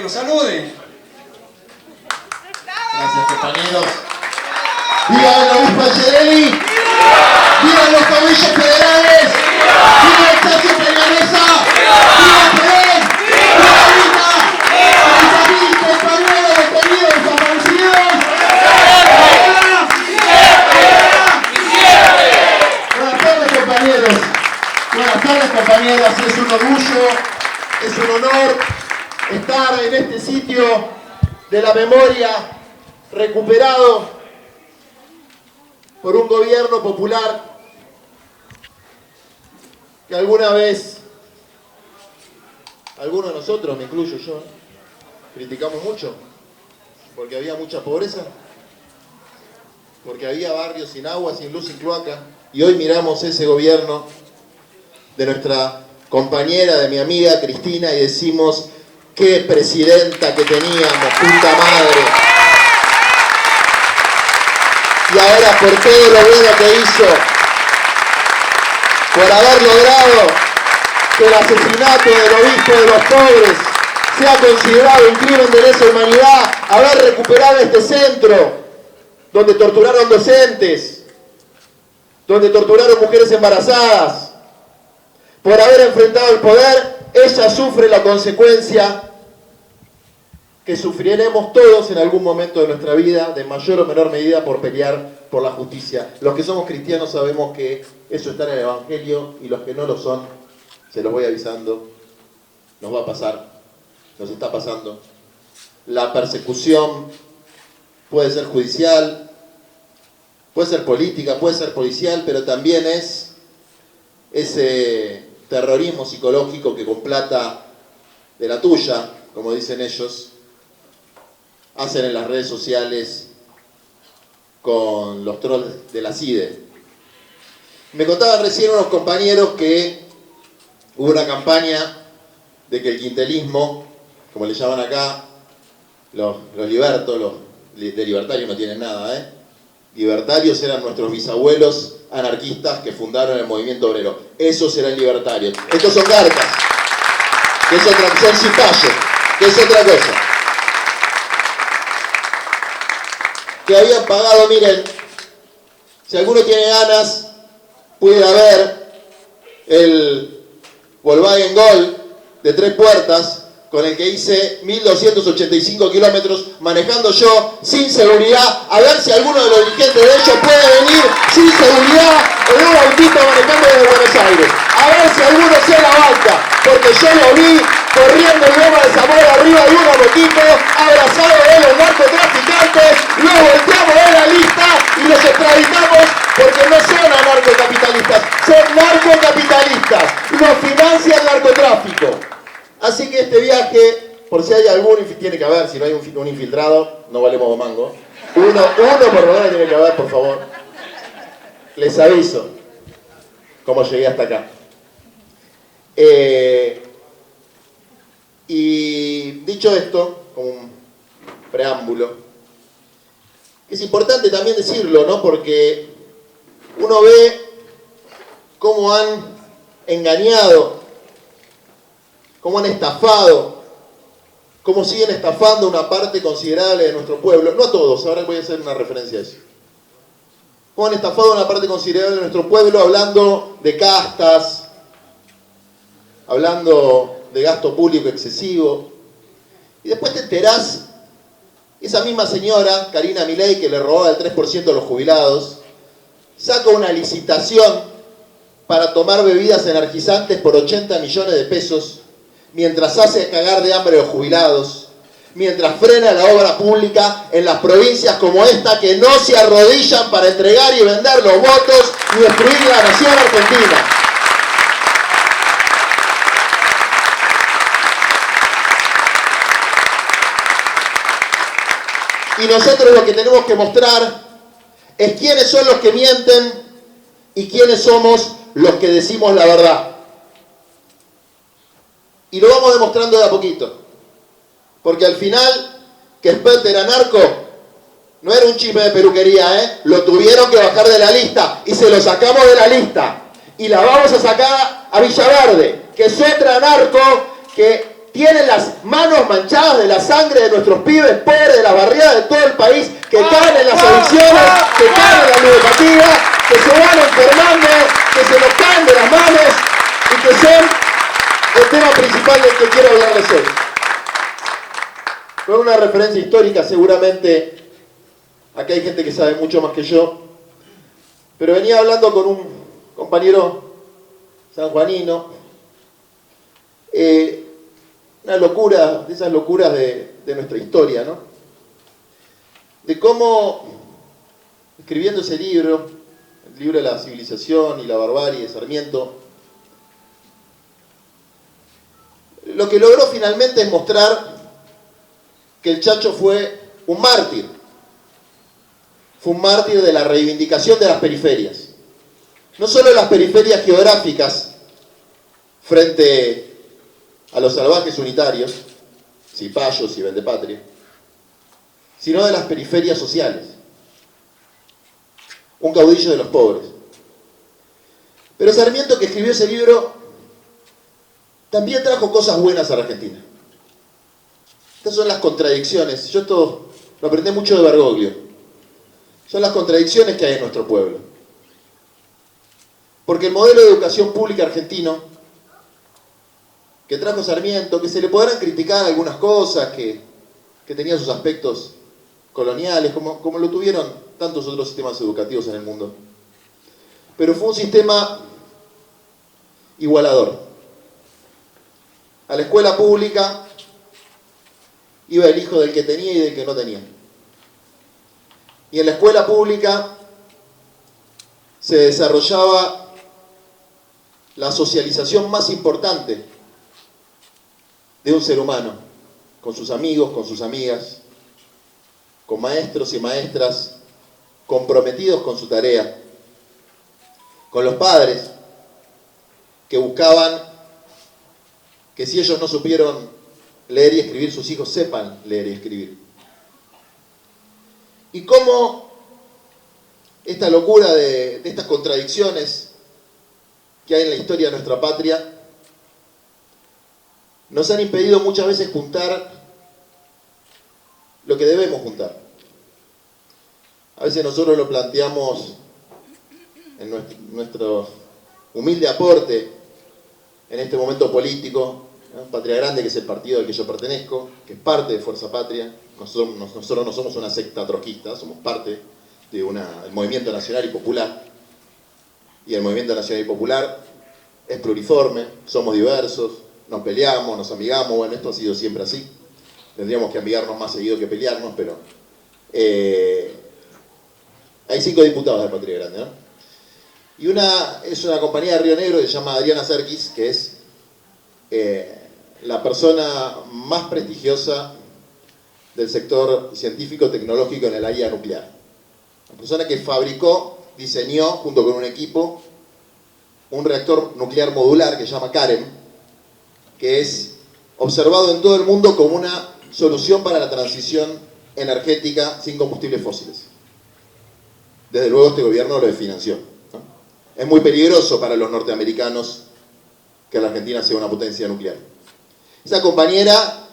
lo salude. Gracias, compañeros. ¡Viva el obispo Angelelli! ¡Viva los caudillos federales! ¡Viva el Chacho Peñanesa! ¡Viva Perón! ¡Viva Vita! ¡Mis amigos, compañeros, detenidos, desaparecidos! Buenas tardes, compañeros. Buenas tardes, compañeras. Es un orgullo, es un honor estar en este sitio de la memoria recuperado por un gobierno popular que alguna vez, algunos de nosotros, me incluyo yo, criticamos mucho, porque había mucha pobreza, porque había barrios sin agua, sin luz, sin cloaca, y hoy miramos ese gobierno de nuestra compañera, de mi amiga Cristina, y decimos, qué presidenta que teníamos, puta madre. Y ahora por todo lo bueno que hizo, por haber logrado que el asesinato del obispo de los pobres sea considerado un crimen de lesa humanidad, haber recuperado este centro donde torturaron docentes, donde torturaron mujeres embarazadas, por haber enfrentado el poder, ella sufre la consecuencia que sufriremos todos en algún momento de nuestra vida, de mayor o menor medida, por pelear por la justicia. Los que somos cristianos sabemos que eso está en el Evangelio, y los que no lo son, se los voy avisando, nos va a pasar, nos está pasando. La persecución puede ser judicial, puede ser política, puede ser policial, pero también es ese terrorismo psicológico que con plata de la tuya, como dicen ellos, hacen en las redes sociales con los trolls de la CIDE. Me contaban recién unos compañeros que hubo una campaña de que el quintelismo, como le llaman acá, los libertos, los de libertarios no tienen nada, libertarios eran nuestros bisabuelos anarquistas que fundaron el movimiento obrero. Esos eran libertarios. Estos son garcas, que es otra, son cipayos, que es otra cosa. Que habían pagado, miren, si alguno tiene ganas, puede ver el Volkswagen Gol de 3 puertas, con el que hice 1285 kilómetros manejando yo sin seguridad, a ver si alguno de los dirigentes de ellos puede venir sin seguridad en un autito manejando desde Buenos Aires. A ver si alguno se la banca, porque yo lo vi corriendo en Loma de Zamora arriba de una motito, abrazado de los narcotraficantes, lo volteamos de la lista y los extraditamos porque no son anarcocapitalistas, son narcocapitalistas, nos financia el narcotráfico. Así que este viaje, por si hay algún, tiene que haber, si no hay un infiltrado, no valemos un mango. Uno por lo menos tiene que haber, por favor. Les aviso cómo llegué hasta acá. Y dicho esto, como un preámbulo, es importante también decirlo, ¿no? Porque uno ve cómo han engañado, cómo han estafado, cómo siguen estafando una parte considerable de nuestro pueblo. No a todos, ahora voy a hacer una referencia a eso. Cómo han estafado una parte considerable de nuestro pueblo hablando de castas, hablando de gasto público excesivo. Y después te enterás, esa misma señora, Karina Milei, que le robaba el 3% a los jubilados, saca una licitación para tomar bebidas energizantes por 80 millones de pesos, mientras hace cagar de hambre a los jubilados, mientras frena la obra pública en las provincias como esta que no se arrodillan para entregar y vender los votos y destruir la nación argentina. Y nosotros lo que tenemos que mostrar es quiénes son los que mienten y quiénes somos los que decimos la verdad. Y lo vamos demostrando de a poquito. Porque al final, que Spert era narco, no era un chisme de peluquería, Lo tuvieron que bajar de la lista y se lo sacamos de la lista. Y la vamos a sacar a Villaverde, que es otra narco que tienen las manos manchadas de la sangre de nuestros pibes pobres de las barriadas de todo el país, que caen en las adicciones, que caen en la ludopatía, que se van enfermando, que se nos caen de las manos y que son el tema principal del que quiero hablarles hoy. Con una referencia histórica, seguramente, acá hay gente que sabe mucho más que yo, pero venía hablando con un compañero sanjuanino, una locura, de esas locuras de nuestra historia, ¿no? De cómo, escribiendo ese libro, el libro de la civilización y la barbarie de Sarmiento, lo que logró finalmente es mostrar que el Chacho fue un mártir. Fue un mártir de la reivindicación de las periferias. No solo las periferias geográficas frente a los salvajes unitarios, cipayos y vendepatria, sino de las periferias sociales. Un caudillo de los pobres. Pero Sarmiento, que escribió ese libro, también trajo cosas buenas a la Argentina. Estas son las contradicciones. Yo esto lo aprendí mucho de Bergoglio. Son las contradicciones que hay en nuestro pueblo. Porque el modelo de educación pública argentino que trajo Sarmiento, que se le podrán criticar algunas cosas, que tenían sus aspectos coloniales, como lo tuvieron tantos otros sistemas educativos en el mundo. Pero fue un sistema igualador. A la escuela pública iba el hijo del que tenía y del que no tenía. Y en la escuela pública se desarrollaba la socialización más importante de un ser humano, con sus amigos, con sus amigas, con maestros y maestras comprometidos con su tarea, con los padres que buscaban que si ellos no supieron leer y escribir, sus hijos sepan leer y escribir. Y cómo esta locura de estas contradicciones que hay en la historia de nuestra patria nos han impedido muchas veces juntar lo que debemos juntar. A veces nosotros lo planteamos en nuestro humilde aporte en este momento político, ¿no? Patria Grande, que es el partido al que yo pertenezco, que es parte de Fuerza Patria. Nosotros no somos una secta trotskista, somos parte del Movimiento Nacional y Popular. Y el Movimiento Nacional y Popular es pluriforme, somos diversos, nos peleamos, nos amigamos, bueno, esto ha sido siempre así. Tendríamos que amigarnos más seguido que pelearnos, pero hay 5 diputados de Patria Grande, ¿no? Y es una compañía de Río Negro que se llama Adriana Serkis, que es la persona más prestigiosa del sector científico-tecnológico en el área nuclear. La persona que fabricó, diseñó, junto con un equipo, un reactor nuclear modular que se llama CAREM, que es observado en todo el mundo como una solución para la transición energética sin combustibles fósiles. Desde luego este gobierno lo financió, ¿no? Es muy peligroso para los norteamericanos que la Argentina sea una potencia nuclear. Esa compañera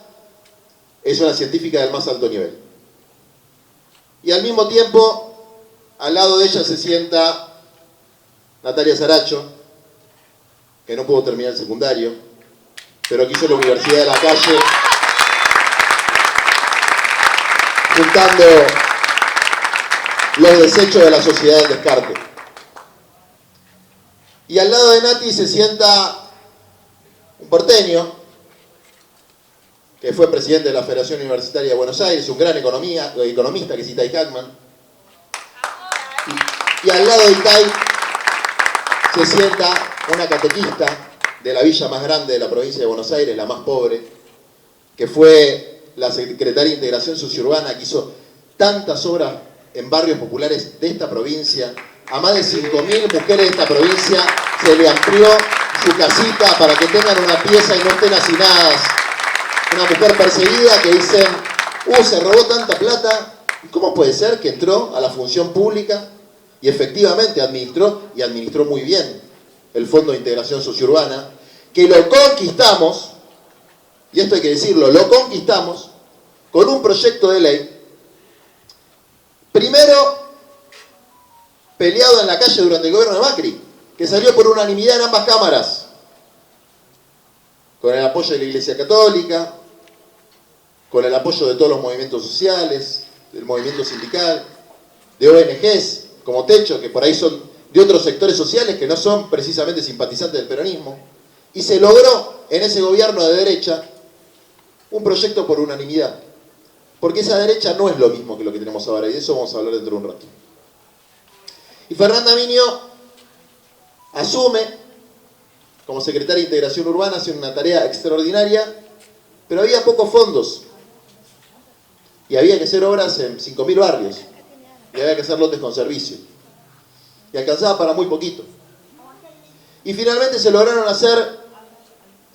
es una científica del más alto nivel. Y al mismo tiempo, al lado de ella se sienta Natalia Saracho, que no pudo terminar el secundario, pero quiso la Universidad de la Calle, juntando los desechos de la sociedad del descarte. Y al lado de Nati se sienta un porteño, que fue presidente de la Federación Universitaria de Buenos Aires, un gran economista, que es Itay Hackman. Y al lado de Itay se sienta una catequista de la villa más grande de la provincia de Buenos Aires, la más pobre, que fue la secretaria de Integración Sociourbana, que hizo tantas obras en barrios populares de esta provincia. A más de 5.000 mujeres de esta provincia se le amplió su casita para que tengan una pieza y no estén hacinadas. Una mujer perseguida que dicen, se robó tanta plata. ¿Y cómo puede ser que entró a la función pública y efectivamente administró muy bien el Fondo de Integración Sociourbana, que lo conquistamos y esto hay que decirlo, lo conquistamos con un proyecto de ley, primero peleado en la calle durante el gobierno de Macri, que salió por unanimidad en ambas cámaras, con el apoyo de la Iglesia Católica, con el apoyo de todos los movimientos sociales, del movimiento sindical, de ONGs como Techo, que por ahí son de otros sectores sociales que no son precisamente simpatizantes del peronismo, y se logró en ese gobierno de derecha un proyecto por unanimidad, porque esa derecha no es lo mismo que lo que tenemos ahora, y de eso vamos a hablar dentro de un rato. Y Fernanda Miño asume como secretaria de Integración Urbana, hace una tarea extraordinaria, pero había pocos fondos, y había que hacer obras en 5.000 barrios, y había que hacer lotes con servicio, y alcanzaba para muy poquito. Y finalmente se lograron hacer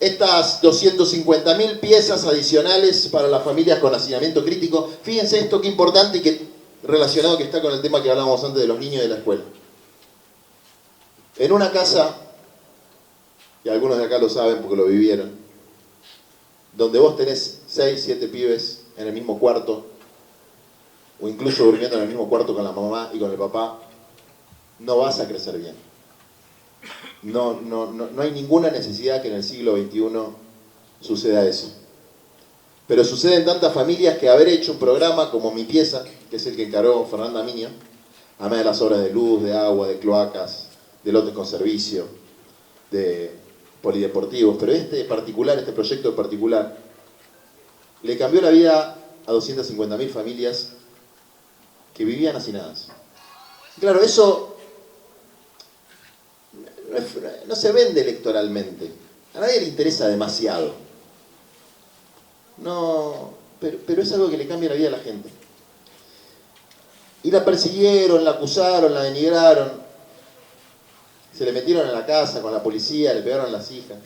estas 250.000 piezas adicionales para las familias con hacinamiento crítico. Fíjense esto qué importante y qué relacionado que está con el tema que hablábamos antes de los niños de la escuela. En una casa, y algunos de acá lo saben porque lo vivieron, donde vos tenés 6, 7 pibes en el mismo cuarto, o incluso durmiendo en el mismo cuarto con la mamá y con el papá, no vas a crecer bien. No hay ninguna necesidad que en el siglo XXI suceda eso. Pero sucede en tantas familias que haber hecho un programa como Mi Pieza, que es el que encaró Fernanda Miño, además de las obras de luz, de agua, de cloacas, de lotes con servicio, de polideportivos, pero este proyecto en particular, le cambió la vida a 250.000 familias que vivían hacinadas. Claro, eso no se vende electoralmente. A nadie le interesa demasiado. No, pero es algo que le cambia la vida a la gente. Y la persiguieron, la acusaron, la denigraron. Se le metieron en la casa con la policía, le pegaron a las hijas.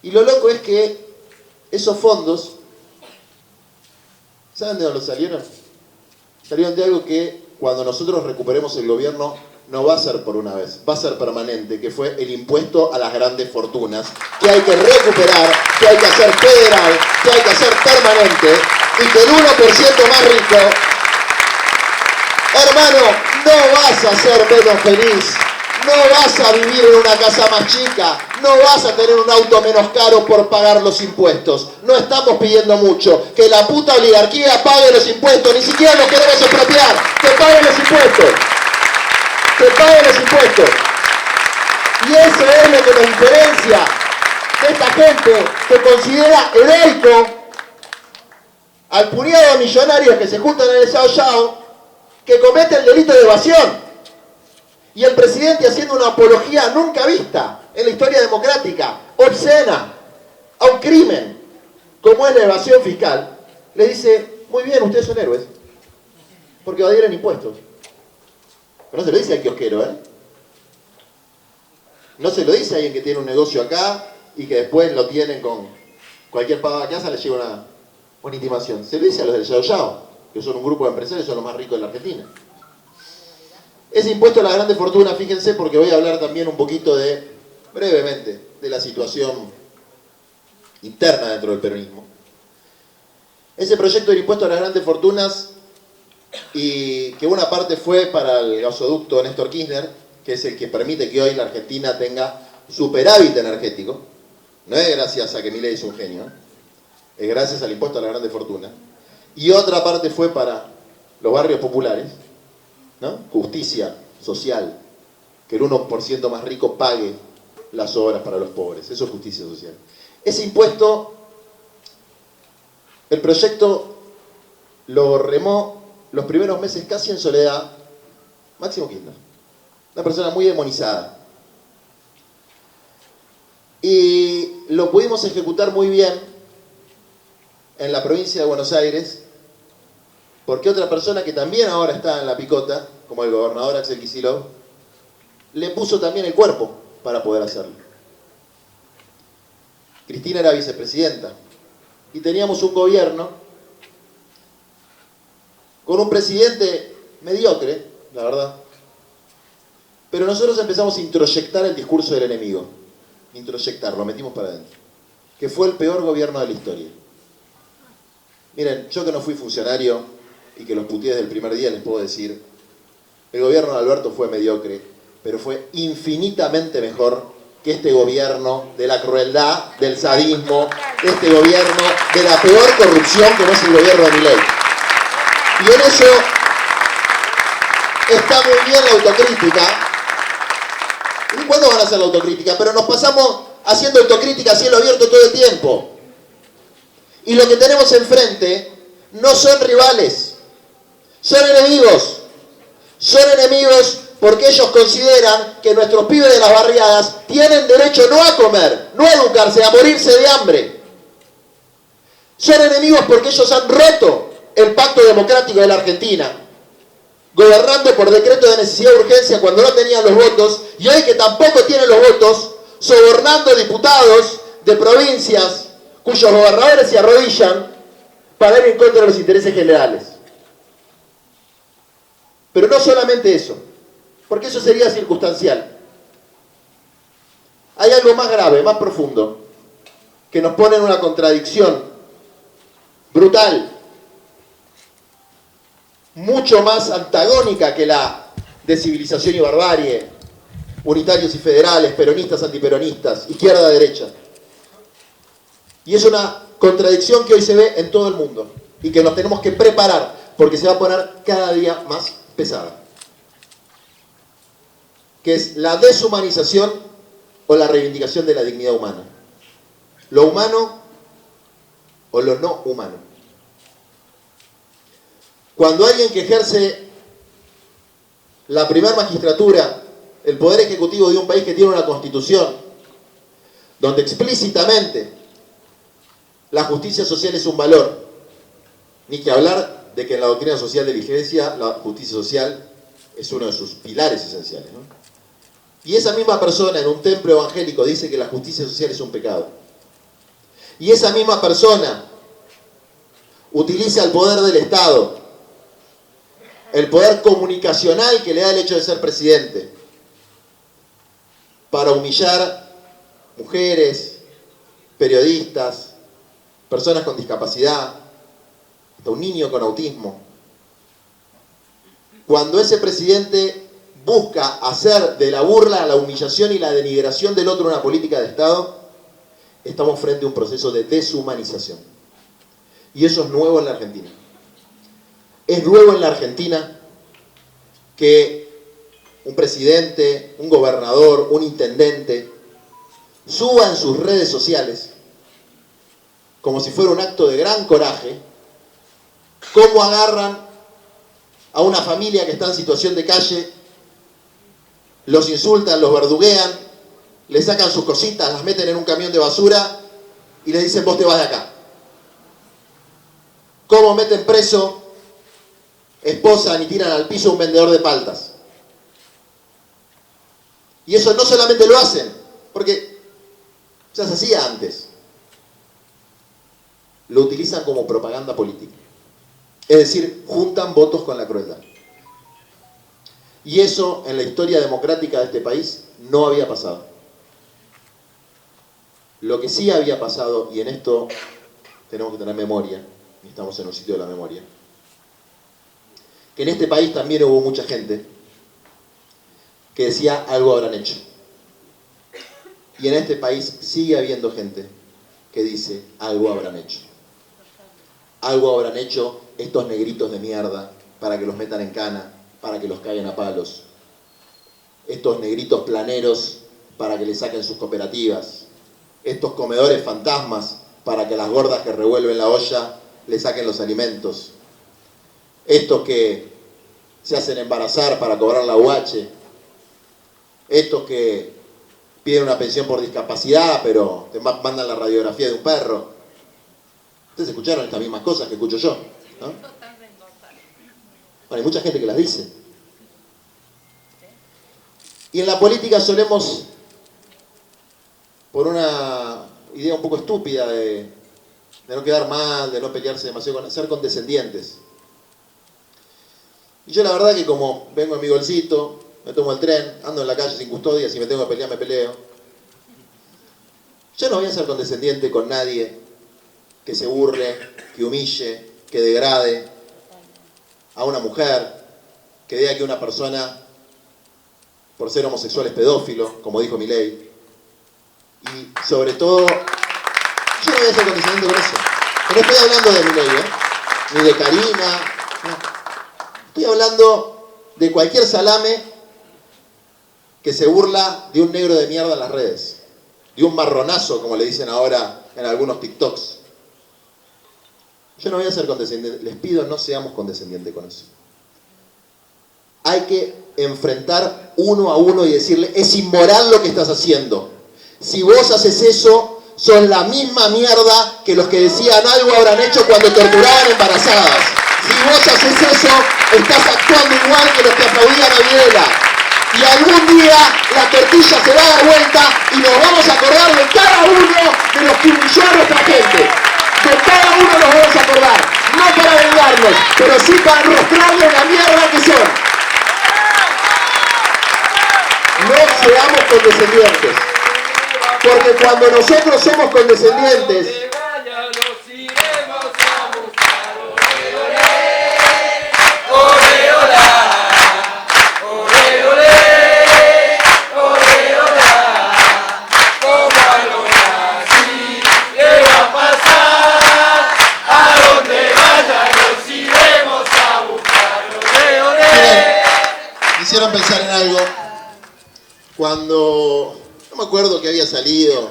Y lo loco es que esos fondos, ¿saben de dónde salieron? Salieron de algo que cuando nosotros recuperemos el gobierno no va a ser por una vez, va a ser permanente, que fue el impuesto a las grandes fortunas, que hay que recuperar, que hay que hacer federal, que hay que hacer permanente, y que el 1% más rico, hermano, no vas a ser menos feliz, no vas a vivir en una casa más chica, no vas a tener un auto menos caro por pagar los impuestos. No estamos pidiendo mucho, que la puta oligarquía pague los impuestos, ni siquiera los queremos expropiar, que paguen los impuestos. Que paguen los impuestos. Y eso es lo que nos diferencia de esta gente que considera heroico al puñado de millonarios que se juntan en el Sao Yao, que cometen el delito de evasión. Y el presidente haciendo una apología nunca vista en la historia democrática, obscena, a un crimen, como es la evasión fiscal, le dice, muy bien, ustedes son héroes, porque evadieron impuestos. Pero no se lo dice al kiosquero, ¿eh? No se lo dice a alguien que tiene un negocio acá y que después lo tienen con cualquier pago a casa, le llega una intimación. Se lo dice a los del Yao Yao, que son un grupo de empresarios, son los más ricos de la Argentina. Ese impuesto a la grande fortuna, fíjense, porque voy a hablar también un poquito brevemente, de la situación interna dentro del peronismo. Ese proyecto del impuesto a las grandes fortunas, y que una parte fue para el gasoducto Néstor Kirchner, que es el que permite que hoy la Argentina tenga superávit energético, no es gracias a que Milei es un genio, es gracias al impuesto a la grande fortuna, y otra parte fue para los barrios populares, ¿no? Justicia social, que el 1% más rico pague las obras para los pobres, eso es justicia social. Ese impuesto, el proyecto lo remó los primeros meses casi en soledad Máximo Kirchner, una persona muy demonizada. Y lo pudimos ejecutar muy bien en la provincia de Buenos Aires, porque otra persona que también ahora está en la picota, como el gobernador Axel Kicillof, le puso también el cuerpo para poder hacerlo. Cristina era vicepresidenta y teníamos un gobierno con un presidente mediocre, la verdad. Pero nosotros empezamos a introyectar el discurso del enemigo. Introyectar, lo metimos para adentro. que fue el peor gobierno de la historia. Miren, yo que no fui funcionario y que los puteé desde el primer día, les puedo decir, el gobierno de Alberto fue mediocre, pero fue infinitamente mejor que este gobierno de la crueldad, del sadismo, este gobierno de la peor corrupción como es el gobierno de Milei. Y en eso está muy bien la autocrítica. ¿Y cuándo van a hacer la autocrítica? Pero nos pasamos haciendo autocrítica a cielo abierto todo el tiempo. Y lo que tenemos enfrente no son rivales, son enemigos. Son enemigos porque ellos consideran que nuestros pibes de las barriadas tienen derecho no a comer, no a educarse, a morirse de hambre. Son enemigos porque ellos han roto el pacto democrático de la Argentina, gobernando por decreto de necesidad de urgencia cuando no tenían los votos, y hoy que tampoco tienen los votos, sobornando diputados de provincias cuyos gobernadores se arrodillan para ir en contra de los intereses generales. Pero no solamente eso, porque eso sería circunstancial. Hay algo más grave, más profundo, que nos pone en una contradicción brutal, mucho más antagónica que la de civilización y barbarie, unitarios y federales, peronistas, antiperonistas, izquierda-derecha. Y es una contradicción que hoy se ve en todo el mundo y que nos tenemos que preparar porque se va a poner cada día más pesada, que es la deshumanización o la reivindicación de la dignidad humana. Lo humano o lo no humano. Cuando alguien que ejerce la primera magistratura, el poder ejecutivo de un país que tiene una constitución, donde explícitamente la justicia social es un valor, ni que hablar de que en la doctrina social de la Iglesia la justicia social es uno de sus pilares esenciales, ¿no? Y esa misma persona en un templo evangélico dice que la justicia social es un pecado. Y esa misma persona utiliza el poder del Estado, el poder comunicacional que le da el hecho de ser presidente, para humillar mujeres, periodistas, personas con discapacidad, hasta un niño con autismo. Cuando ese presidente busca hacer de la burla, la humillación y la denigración del otro una política de Estado, estamos frente a un proceso de deshumanización. Y eso es nuevo en la Argentina. Es nuevo en la Argentina que un presidente, un gobernador, un intendente suba en sus redes sociales, como si fuera un acto de gran coraje, cómo agarran a una familia que está en situación de calle, los insultan, los verduguean, le sacan sus cositas, las meten en un camión de basura y les dicen: vos te vas de acá. Cómo meten preso, esposan y tiran al piso a un vendedor de paltas. Y eso no solamente lo hacen porque ya se hacía antes, lo utilizan como propaganda política. Es decir, juntan votos con la crueldad. Y eso en la historia democrática de este país no había pasado. Lo que sí había pasado, y en esto tenemos que tener memoria, y estamos en un sitio de la memoria, que en este país también hubo mucha gente que decía: algo habrán hecho. Y en este país sigue habiendo gente que dice: algo habrán hecho. Algo habrán hecho estos negritos de mierda para que los metan en cana, para que los caigan a palos. Estos negritos planeros para que les saquen sus cooperativas. Estos comedores fantasmas para que las gordas que revuelven la olla le saquen los alimentos. Estos que se hacen embarazar para cobrar la UH. Estos que piden una pensión por discapacidad, pero te mandan la radiografía de un perro. Ustedes escucharon estas mismas cosas que escucho yo, ¿no? Bueno, hay mucha gente que las dice. Y en la política solemos, por una idea un poco estúpida de no quedar mal, de no pelearse demasiado, ser condescendientes. Y yo la verdad que como vengo en mi golcito, me tomo el tren, ando en la calle sin custodia, si me tengo que pelear me peleo. Yo no voy a ser condescendiente con nadie que se burle, que humille, que degrade a una mujer, que diga que una persona por ser homosexual es pedófilo, como dijo Milei. Y sobre todo, yo no voy a ser condescendiente con eso. Pero no estoy hablando de Milei, ni de Karina. No. Estoy hablando de cualquier salame que se burla de un negro de mierda en las redes. De un marronazo, como le dicen ahora en algunos TikToks. Yo no voy a ser condescendiente. Les pido, no seamos condescendientes con eso. Hay que enfrentar uno a uno y decirle, es inmoral lo que estás haciendo. Si vos haces eso, sos la misma mierda que los que decían algo habrán hecho cuando torturaban embarazadas. Si vos haces eso, estás actuando igual que los que aplaudían a Videla. Y algún día la tortilla se va a dar vuelta y nos vamos a acordar de cada uno de los que humilló a nuestra gente. De cada uno nos vamos a acordar. No para vengarnos, pero sí para mostrarles la mierda que son. No seamos condescendientes. Porque cuando nosotros somos condescendientes, hicieron pensar en algo. Cuando, no me acuerdo que había salido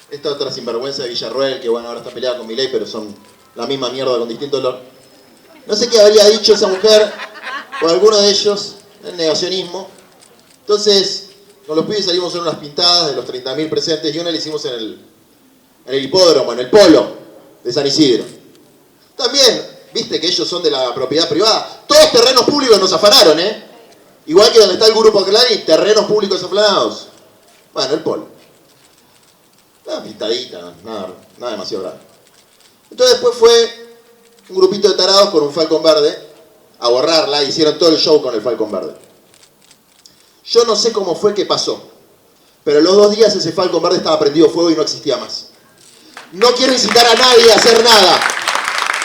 esta otra sinvergüenza de Villarroel, que bueno, ahora está peleada con Milei, pero son la misma mierda con distinto olor. No sé qué habría dicho esa mujer, o alguno de ellos, el negacionismo. Entonces, con los pibes salimos en unas pintadas de los 30.000 presentes, y una la hicimos en el hipódromo, en el polo de San Isidro. También, viste que ellos son de la propiedad privada. Todos terrenos públicos nos afanaron, Igual que donde está el grupo Clarín, terrenos públicos afanados. Bueno, el polo. Una pintadita, nada demasiado grave. Entonces después fue un grupito de tarados con un Falcon verde a borrarla, hicieron todo el show con el Falcon verde. Yo no sé cómo fue que pasó, pero los 2 días ese Falcon verde estaba prendido fuego y no existía más. No quiero incitar a nadie a hacer nada,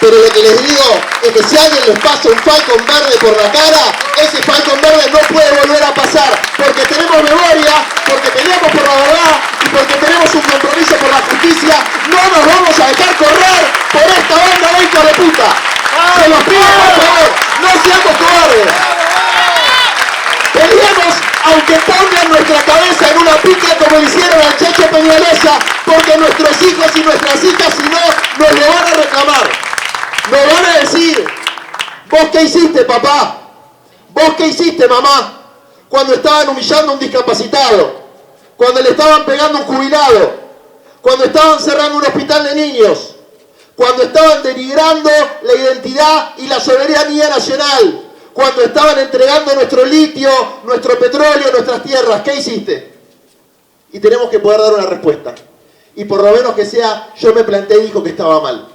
pero lo que les digo es que si alguien les pasa un Falcon verde por la cara, ese Falcon verde no puede volver a pasar, porque tenemos memoria, porque peleamos por la verdad y porque tenemos un compromiso por la justicia. No nos vamos a dejar correr por esta banda de hijos de puta. Se los pido, por favor, no seamos cobardes. Peleamos aunque pongan nuestra cabeza en una pica como le hicieron al Checho Peñalesa, porque nuestros hijos y nuestras hijas, si no, nos lo van a reclamar. Nos van a decir, ¿vos qué hiciste, papá? ¿Vos qué hiciste, mamá? Cuando estaban humillando a un discapacitado, cuando le estaban pegando a un jubilado, cuando estaban cerrando un hospital de niños, cuando estaban denigrando la identidad y la soberanía nacional, cuando estaban entregando nuestro litio, nuestro petróleo, nuestras tierras. ¿Qué hiciste? Y tenemos que poder dar una respuesta. Y por lo menos que sea, yo me planté y dijo que estaba mal.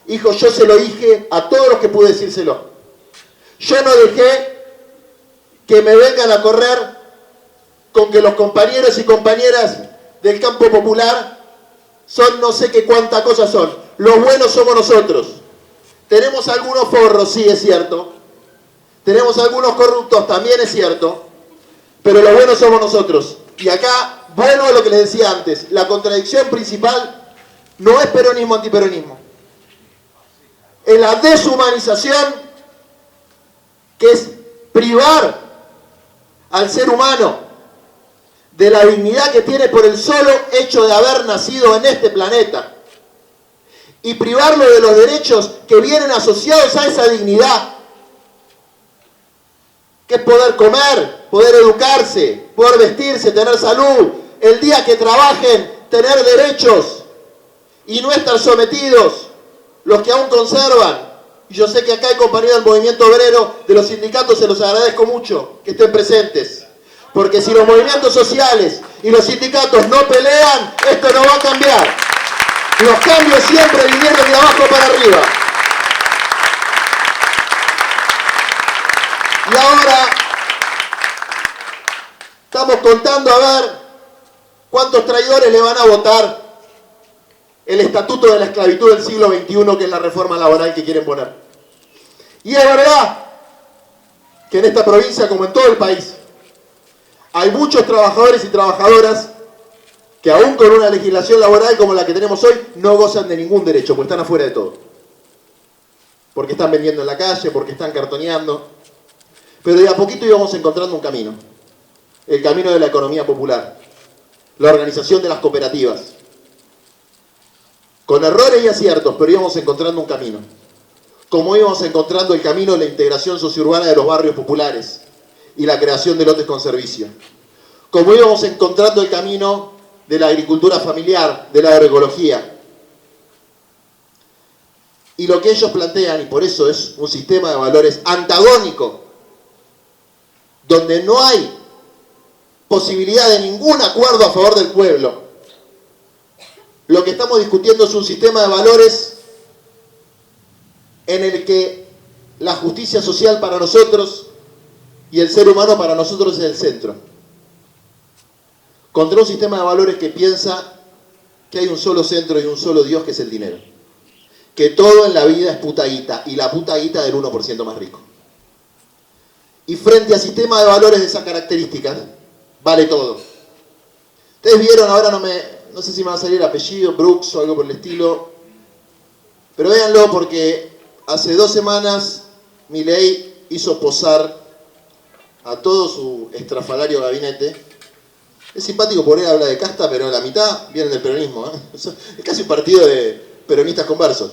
Hijo, yo se lo dije a todos los que pude decírselo. Yo no dejé que me vengan a correr con que los compañeros y compañeras del campo popular son no sé qué cuánta cosa son. Los buenos somos nosotros. Tenemos algunos forros, sí, es cierto. Tenemos algunos corruptos, también es cierto. Pero los buenos somos nosotros. Y acá vuelvo a lo que les decía antes. La contradicción principal no es peronismo-antiperonismo. Es la deshumanización, que es privar al ser humano de la dignidad que tiene por el solo hecho de haber nacido en este planeta. Y privarlo de los derechos que vienen asociados a esa dignidad, que es poder comer, poder educarse, poder vestirse, tener salud, el día que trabajen, tener derechos y no estar sometidos los que aún conservan. Y yo sé que acá hay compañeros del movimiento obrero, de los sindicatos, se los agradezco mucho que estén presentes. Porque si los movimientos sociales y los sindicatos no pelean, esto no va a cambiar. Los cambios siempre vinieron de abajo para arriba. Y ahora estamos contando a ver ¿Cuántos traidores le van a votar el estatuto de la esclavitud del siglo XXI, que es la reforma laboral que quieren poner? Y es verdad que en esta provincia, como en todo el país, hay muchos trabajadores y trabajadoras que aún con una legislación laboral como la que tenemos hoy, no gozan de ningún derecho, porque están afuera de todo. Porque están vendiendo en la calle, porque están cartoneando. Pero de a poquito íbamos encontrando un camino. El camino de la economía popular. La organización de las cooperativas. Con errores y aciertos, pero íbamos encontrando un camino. Como íbamos encontrando el camino de la integración sociourbana de los barrios populares y la creación de lotes con servicio. Como íbamos encontrando el camino de la agricultura familiar, de la agroecología. Y lo que ellos plantean, y por eso es un sistema de valores antagónico, donde no hay posibilidad de ningún acuerdo a favor del pueblo. Lo que estamos discutiendo es un sistema de valores en el que la justicia social para nosotros y el ser humano para nosotros es el centro. Contra un sistema de valores que piensa que hay un solo centro y un solo Dios, que es el dinero. Que todo en la vida es puta guita, y la puta guita del 1% más rico. Y frente a sistemas de valores de esas características, vale todo. Ustedes vieron, ahora no sé si me va a salir el apellido, Brooks o algo por el estilo, pero véanlo, porque hace 2 semanas Milei hizo posar a todo su estrafalario gabinete. Es simpático por él, habla de casta, pero la mitad viene del peronismo, ¿eh? Es casi un partido de peronistas conversos.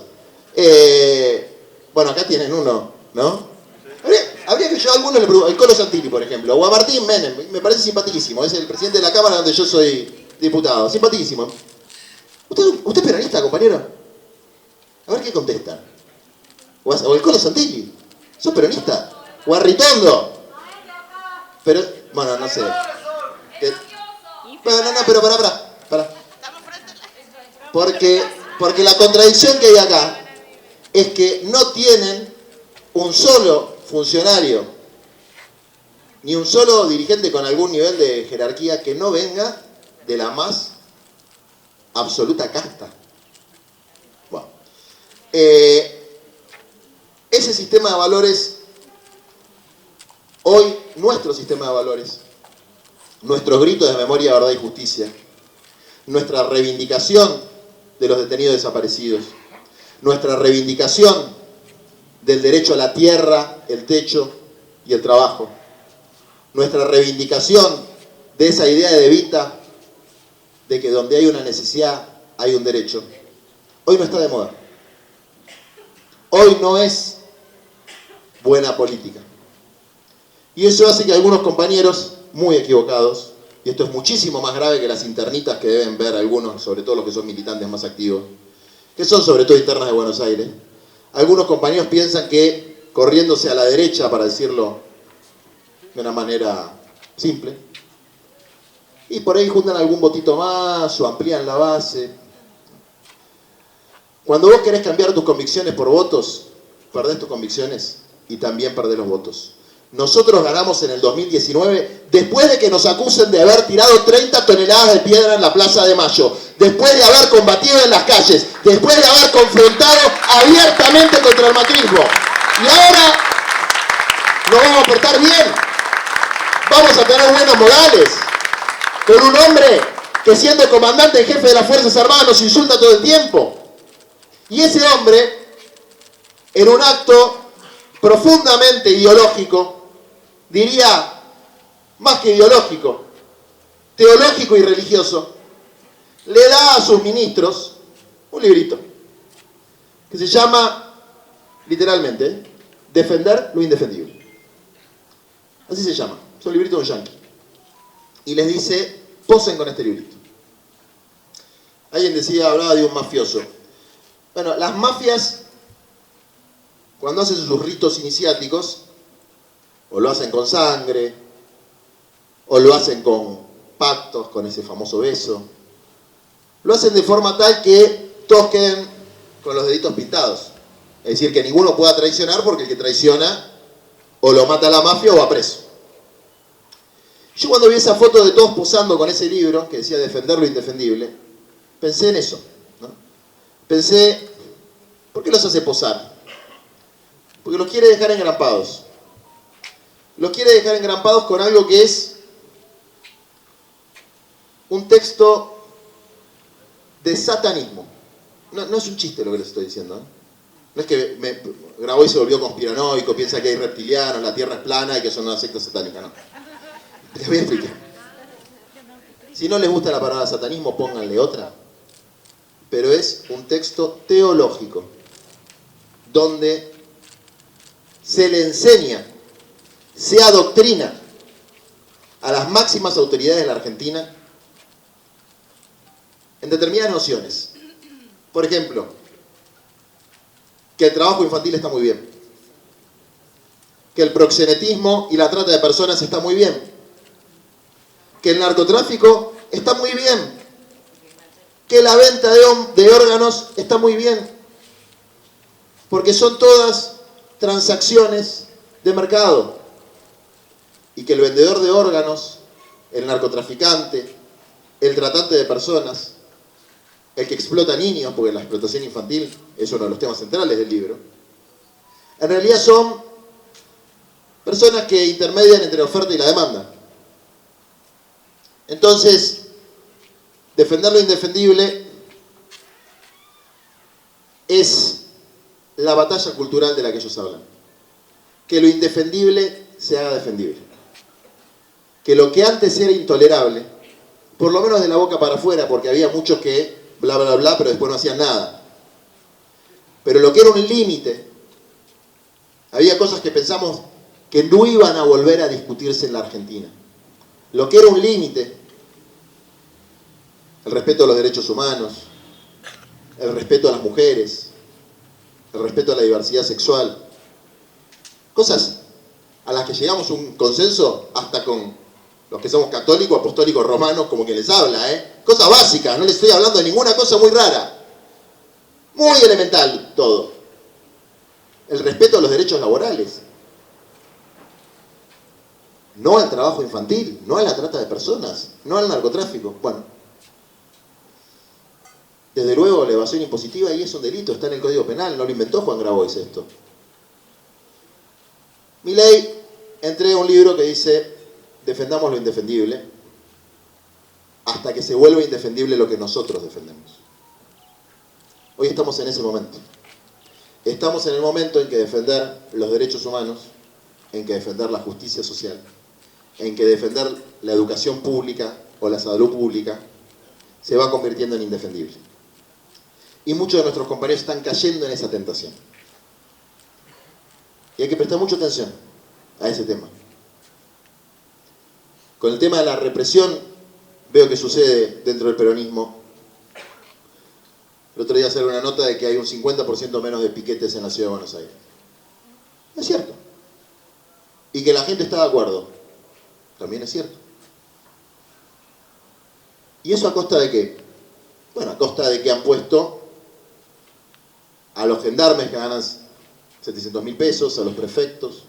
Bueno, acá tienen uno, ¿no? Habría que yo a alguno le pregunto, el Colo Santilli, por ejemplo, o a Martín Menem, me parece simpaticísimo, es el presidente de la Cámara donde yo soy diputado, simpaticísimo. ¿Usted es peronista, compañero? A ver qué contesta. O el Colo Santilli, ¿sos peronista? O a Ritondo. Pero, bueno, no sé. Pero pará. Porque la contradicción que hay acá es que no tienen un solo funcionario, ni un solo dirigente con algún nivel de jerarquía que no venga de la más absoluta casta. Bueno, ese sistema de valores, hoy nuestro sistema de valores, nuestros gritos de memoria, verdad y justicia, nuestra reivindicación de los detenidos desaparecidos, nuestra reivindicación del derecho a la tierra, el techo y el trabajo, nuestra reivindicación de esa idea de Evita de que donde hay una necesidad hay un derecho, hoy no está de moda. Hoy no es buena política. Y eso hace que algunos compañeros muy equivocados, y esto es muchísimo más grave que las internitas que deben ver algunos, sobre todo los que son militantes más activos, que son sobre todo internas de Buenos Aires, algunos compañeros piensan que corriéndose a la derecha, para decirlo de una manera simple, y por ahí juntan algún votito más o amplían la base. Cuando vos querés cambiar tus convicciones por votos, perdés tus convicciones y también perdés los votos. Nosotros ganamos en el 2019 después de que nos acusen de haber tirado 30 toneladas de piedra en la Plaza de Mayo, después de haber combatido en las calles, después de haber confrontado abiertamente contra el macrismo. Y ahora nos vamos a portar bien, vamos a tener buenos modales, con un hombre que siendo comandante en jefe de las Fuerzas Armadas nos insulta todo el tiempo. Y ese hombre, en un acto profundamente ideológico, diría, más que ideológico, teológico y religioso, le da a sus ministros un librito que se llama, literalmente, Defender lo indefendible. Así se llama, es un librito de un yanqui. Y les dice, posen con este librito. Alguien decía, hablaba de un mafioso. Bueno, las mafias, cuando hacen sus ritos iniciáticos, o lo hacen con sangre, o lo hacen con pactos, con ese famoso beso, lo hacen de forma tal que todos queden con los deditos pintados. Es decir, que ninguno pueda traicionar, porque el que traiciona o lo mata a la mafia o va preso. Yo cuando vi esa foto de todos posando con ese libro, que decía defender lo indefendible, pensé en eso, ¿no? Pensé, ¿por qué los hace posar? Porque los quiere dejar engrampados. Los quiere dejar engrampados con algo que es un texto de satanismo. No es un chiste lo que les estoy diciendo, ¿eh? No es que grabó y se volvió conspiranoico, piensa que hay reptilianos, la Tierra es plana y que son una secta satánica, no. Les voy a explicar. Si no les gusta la palabra satanismo, pónganle otra. Pero es un texto teológico, donde se le enseña, se adoctrina a las máximas autoridades de la Argentina en determinadas nociones. Por ejemplo, que el trabajo infantil está muy bien, que el proxenetismo y la trata de personas está muy bien, que el narcotráfico está muy bien, que la venta de órganos está muy bien, porque son todas transacciones de mercado, y que el vendedor de órganos, el narcotraficante, el tratante de personas, el que explota niños, porque la explotación infantil es uno de los temas centrales del libro, en realidad son personas que intermedian entre la oferta y la demanda. Entonces, defender lo indefendible es la batalla cultural de la que ellos hablan. Que lo indefendible se haga defendible. Que lo que antes era intolerable, por lo menos de la boca para afuera, porque había muchos que bla bla bla, pero después no hacían nada. Pero lo que era un límite, había cosas que pensamos que no iban a volver a discutirse en la Argentina. Lo que era un límite, el respeto a los derechos humanos, el respeto a las mujeres, el respeto a la diversidad sexual, cosas a las que llegamos a un consenso hasta con los que somos católicos, apostólicos, romanos, como que les habla, ¿eh? Cosas básicas, no les estoy hablando de ninguna cosa muy rara. Muy elemental todo. El respeto a los derechos laborales. No al trabajo infantil, no a la trata de personas, no al narcotráfico. Bueno, desde luego la evasión impositiva y es un delito, está en el Código Penal, no lo inventó Juan Grabois esto. Milei entrega un libro que dice: defendamos lo indefendible hasta que se vuelva indefendible lo que nosotros defendemos. Hoy estamos en ese momento. Estamos en el momento en que defender los derechos humanos, en que defender la justicia social, en que defender la educación pública o la salud pública se va convirtiendo en indefendible. Y muchos de nuestros compañeros están cayendo en esa tentación. Y hay que prestar mucha atención a ese tema. Con el tema de la represión, veo que sucede dentro del peronismo. El otro día salió una nota de que hay un 50% menos de piquetes en la Ciudad de Buenos Aires. Es cierto. Y que la gente está de acuerdo. También es cierto. ¿Y eso a costa de qué? Bueno, a costa de que han puesto a los gendarmes que ganan 700.000 pesos, a los prefectos,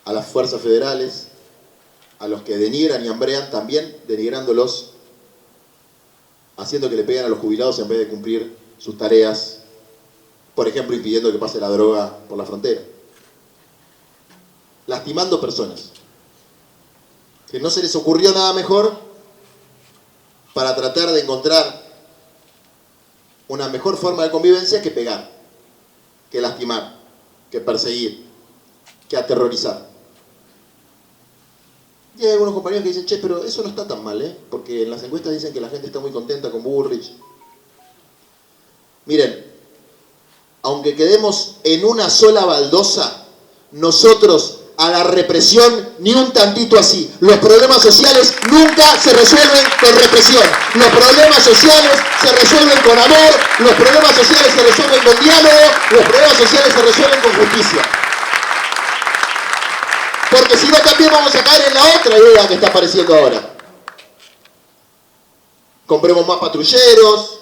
a las fuerzas federales, a los que denigran y hambrean, también denigrándolos, haciendo que le peguen a los jubilados en vez de cumplir sus tareas, por ejemplo, impidiendo que pase la droga por la frontera. Lastimando personas. Que no se les ocurrió nada mejor para tratar de encontrar una mejor forma de convivencia que pegar, que lastimar, que perseguir, que aterrorizar. Y hay algunos compañeros que dicen: che, pero eso no está tan mal, ¿eh? Porque en las encuestas dicen que la gente está muy contenta con Bullrich. Miren, aunque quedemos en una sola baldosa, nosotros a la represión ni un tantito así. Los problemas sociales nunca se resuelven con represión. Los problemas sociales se resuelven con amor, los problemas sociales se resuelven con diálogo, los problemas sociales se resuelven con justicia. Porque si no, también vamos a caer en la otra idea que está apareciendo ahora. Compremos más patrulleros,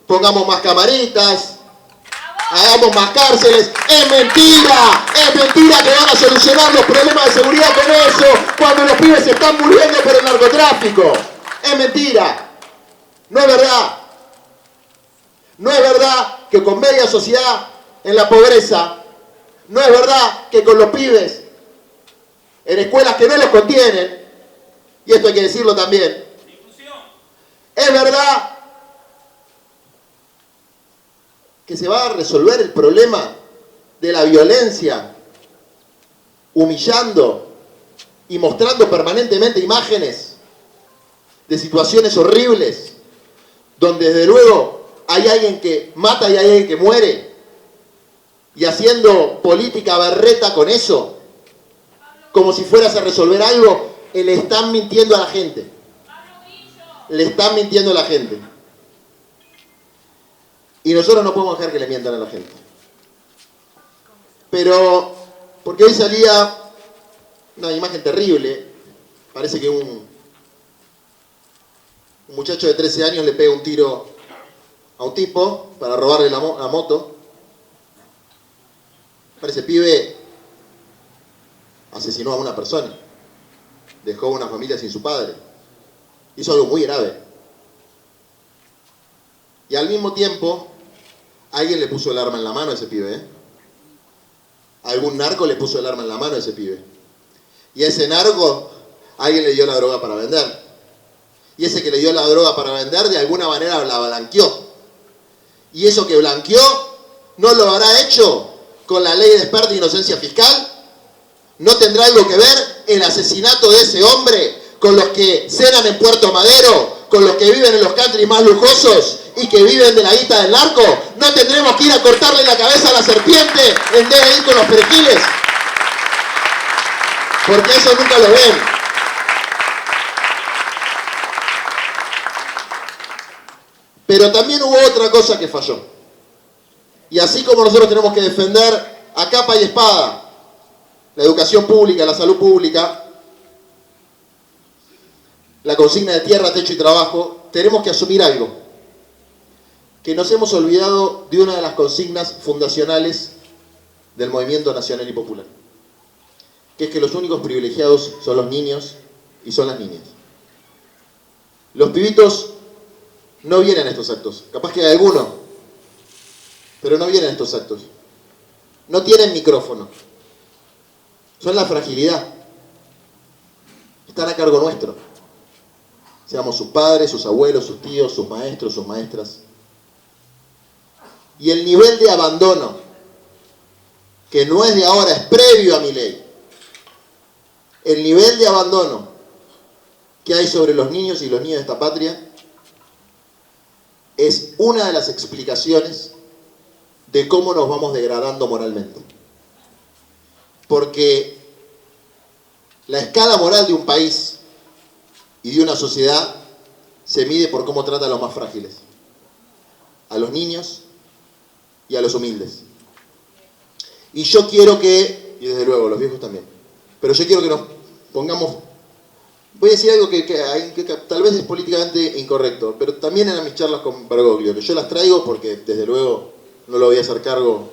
pongamos más camaritas, hagamos más cárceles. Es mentira que van a solucionar los problemas de seguridad con eso, cuando los pibes se están muriendo por el narcotráfico. Es mentira. No es verdad. No es verdad que con media sociedad en la pobreza, no es verdad que con los pibes en escuelas que no los contienen, y esto hay que decirlo también, es verdad que se va a resolver el problema de la violencia humillando y mostrando permanentemente imágenes de situaciones horribles donde desde luego hay alguien que mata y hay alguien que muere, y haciendo política berreta con eso, como si fueras a resolver algo. Le están mintiendo a la gente. Le están mintiendo a la gente. Y nosotros no podemos dejar que le mientan a la gente. Pero, porque hoy salía una imagen terrible. Parece que un muchacho de 13 años le pega un tiro a un tipo para robarle la moto. Ese pibe asesinó a una persona. Dejó una familia sin su padre. Hizo algo muy grave. Y al mismo tiempo, alguien le puso el arma en la mano a ese pibe. Algún narco le puso el arma en la mano a ese pibe. Y a ese narco, alguien le dio la droga para vender. Y ese que le dio la droga para vender, de alguna manera la blanqueó. Y eso que blanqueó, no lo habrá hecho con la ley de experta de inocencia fiscal. ¿No tendrá algo que ver el asesinato de ese hombre con los que cenan en Puerto Madero, con los que viven en los country más lujosos y que viven de la guita del narco? ¿No tendremos que ir a cortarle la cabeza a la serpiente en vez de ir con los perejiles? Porque eso nunca lo ven. Pero también hubo otra cosa que falló. Y así como nosotros tenemos que defender a capa y espada la educación pública, la salud pública, la consigna de tierra, techo y trabajo, tenemos que asumir algo. Que nos hemos olvidado de una de las consignas fundacionales del movimiento nacional y popular. Que es que los únicos privilegiados son los niños y son las niñas. Los pibitos no vienen a estos actos. Capaz que hay alguno, pero no vienen a estos actos. No tienen micrófono. Son la fragilidad. Están a cargo nuestro. Seamos sus padres, sus abuelos, sus tíos, sus maestros, sus maestras. Y el nivel de abandono, que no es de ahora, es previo a mi ley. El nivel de abandono que hay sobre los niños y los niños de esta patria es una de las explicaciones de cómo nos vamos degradando moralmente. Porque la escala moral de un país y de una sociedad se mide por cómo trata a los más frágiles, a los niños y a los humildes. Y yo quiero que, y desde luego los viejos también, pero yo quiero que nos pongamos, voy a decir algo que tal vez es políticamente incorrecto, pero también en mis charlas con Bergoglio, que yo las traigo porque desde luego no lo voy a hacer cargo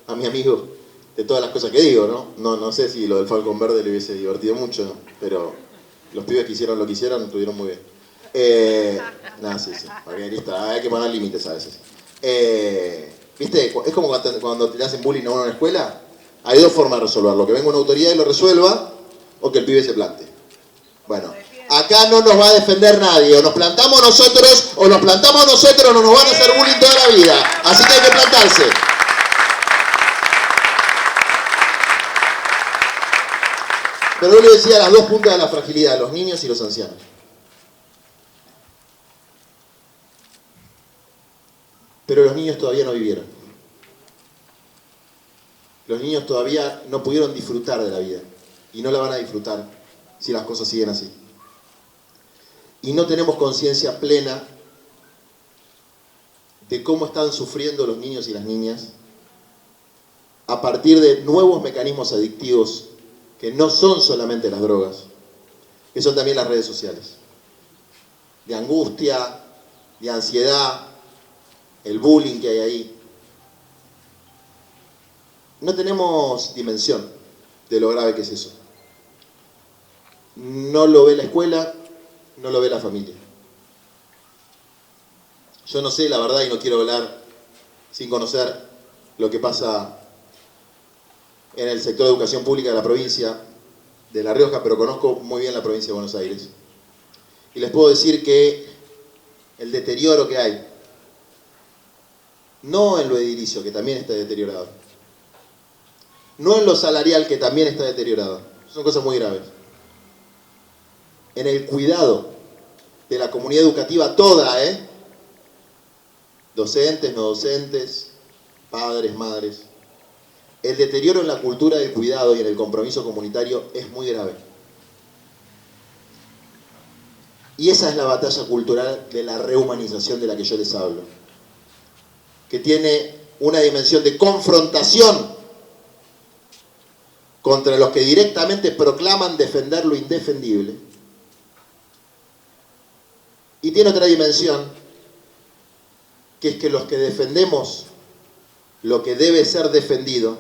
a mi amigo de todas las cosas que digo, ¿no? No sé si lo del Falcón Verde le hubiese divertido mucho, ¿no? Pero los pibes que hicieron lo que hicieron, estuvieron muy bien. Sí, porque listo, hay que poner límites a veces. ¿Viste? Es como cuando te hacen bullying a uno en la escuela. Hay dos formas de resolverlo: que venga una autoridad y lo resuelva, o que el pibe se plante. Bueno, acá no nos va a defender nadie. O nos plantamos nosotros, o nos no nos van a hacer bullying toda la vida. Así que hay que plantarse. Pero yo le decía las dos puntas de la fragilidad, los niños y los ancianos. Pero los niños todavía no vivieron. Los niños todavía no pudieron disfrutar de la vida. Y no la van a disfrutar si las cosas siguen así. Y no tenemos conciencia plena de cómo están sufriendo los niños y las niñas a partir de nuevos mecanismos adictivos que no son solamente las drogas, que son también las redes sociales. De angustia, de ansiedad, el bullying que hay ahí. no tenemos dimensión de lo grave que es eso. No lo ve la escuela, no lo ve la familia. Yo no sé, la verdad, y no quiero hablar sin conocer lo que pasa en el sector de educación pública de la provincia de La Rioja, pero conozco muy bien la provincia de Buenos Aires. Y les puedo decir que el deterioro que hay, no en lo edilicio, que también está deteriorado, no en lo salarial, que también está deteriorado, son cosas muy graves, en el cuidado de la comunidad educativa toda, docentes, no docentes, padres, madres. El deterioro en la cultura del cuidado y en el compromiso comunitario es muy grave. Y esa es la batalla cultural de la rehumanización de la que yo les hablo, que tiene una dimensión de confrontación contra los que directamente proclaman defender lo indefendible, y tiene otra dimensión, que es que los que defendemos lo que debe ser defendido,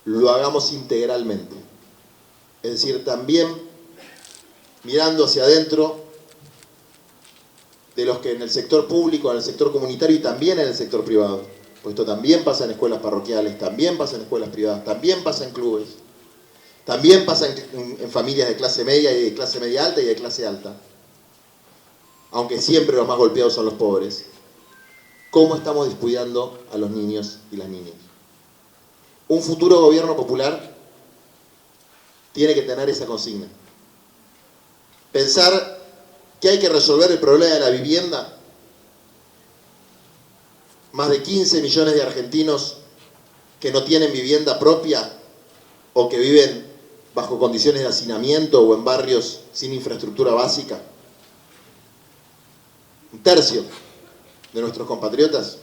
lo hagamos integralmente. Es decir, también mirando hacia adentro de los que en el sector público, en el sector comunitario y también en el sector privado. Pues esto también pasa en escuelas parroquiales, también pasa en escuelas privadas, también pasa en clubes, también pasa en familias de clase media y de clase media alta y de clase alta. Aunque siempre los más golpeados son los pobres. ¿Cómo estamos descuidando a los niños y las niñas? Un futuro gobierno popular tiene que tener esa consigna. Pensar que hay que resolver el problema de la vivienda. Más de 15 millones de argentinos que no tienen vivienda propia o que viven bajo condiciones de hacinamiento o en barrios sin infraestructura básica. Un tercio de nuestros compatriotas.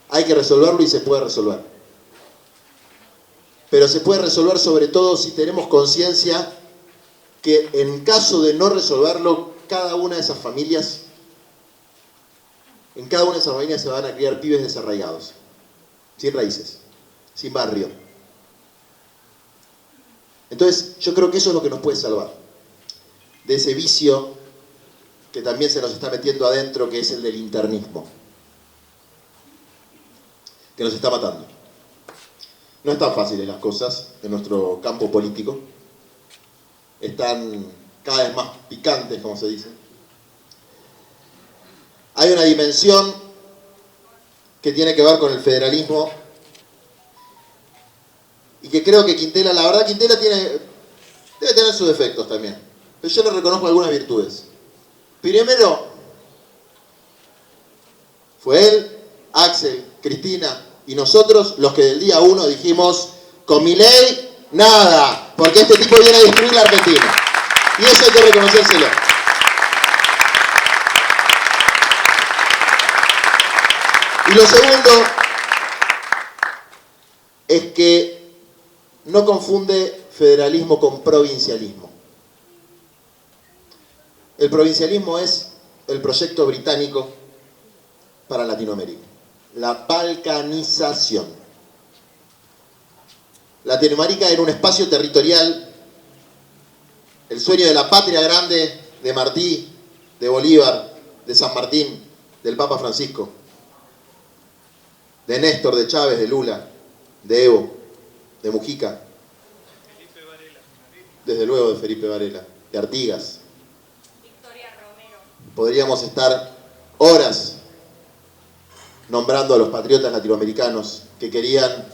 Hay que resolverlo y se puede resolver. Pero se puede resolver sobre todo si tenemos conciencia que en caso de no resolverlo, en cada una de esas familias se van a criar pibes desarraigados, sin raíces, sin barrio. Entonces, yo creo que eso es lo que nos puede salvar de ese vicio que también se nos está metiendo adentro, que es el del internismo, que nos está matando. No están fáciles las cosas en nuestro campo político, están cada vez más picantes, como se dice. Hay una dimensión que tiene que ver con el federalismo y que creo que Quintela, la verdad Quintela debe tener sus defectos también, pero yo le reconozco algunas virtudes. Primero, fue él, Axel, Cristina y nosotros los que del día 1 dijimos, con Milei, nada, porque este tipo viene a destruir la Argentina. Y eso hay que reconocérselo. Y lo segundo es que no confunde federalismo con provincialismo. El provincialismo es el proyecto británico para Latinoamérica, la balcanización. Latinoamérica era un espacio territorial, el sueño de la patria grande de Martí, de Bolívar, de San Martín, del Papa Francisco, de Néstor, de Chávez, de Lula, de Evo, de Mujica, desde luego de Felipe Varela, de Artigas. Podríamos estar horas nombrando a los patriotas latinoamericanos que querían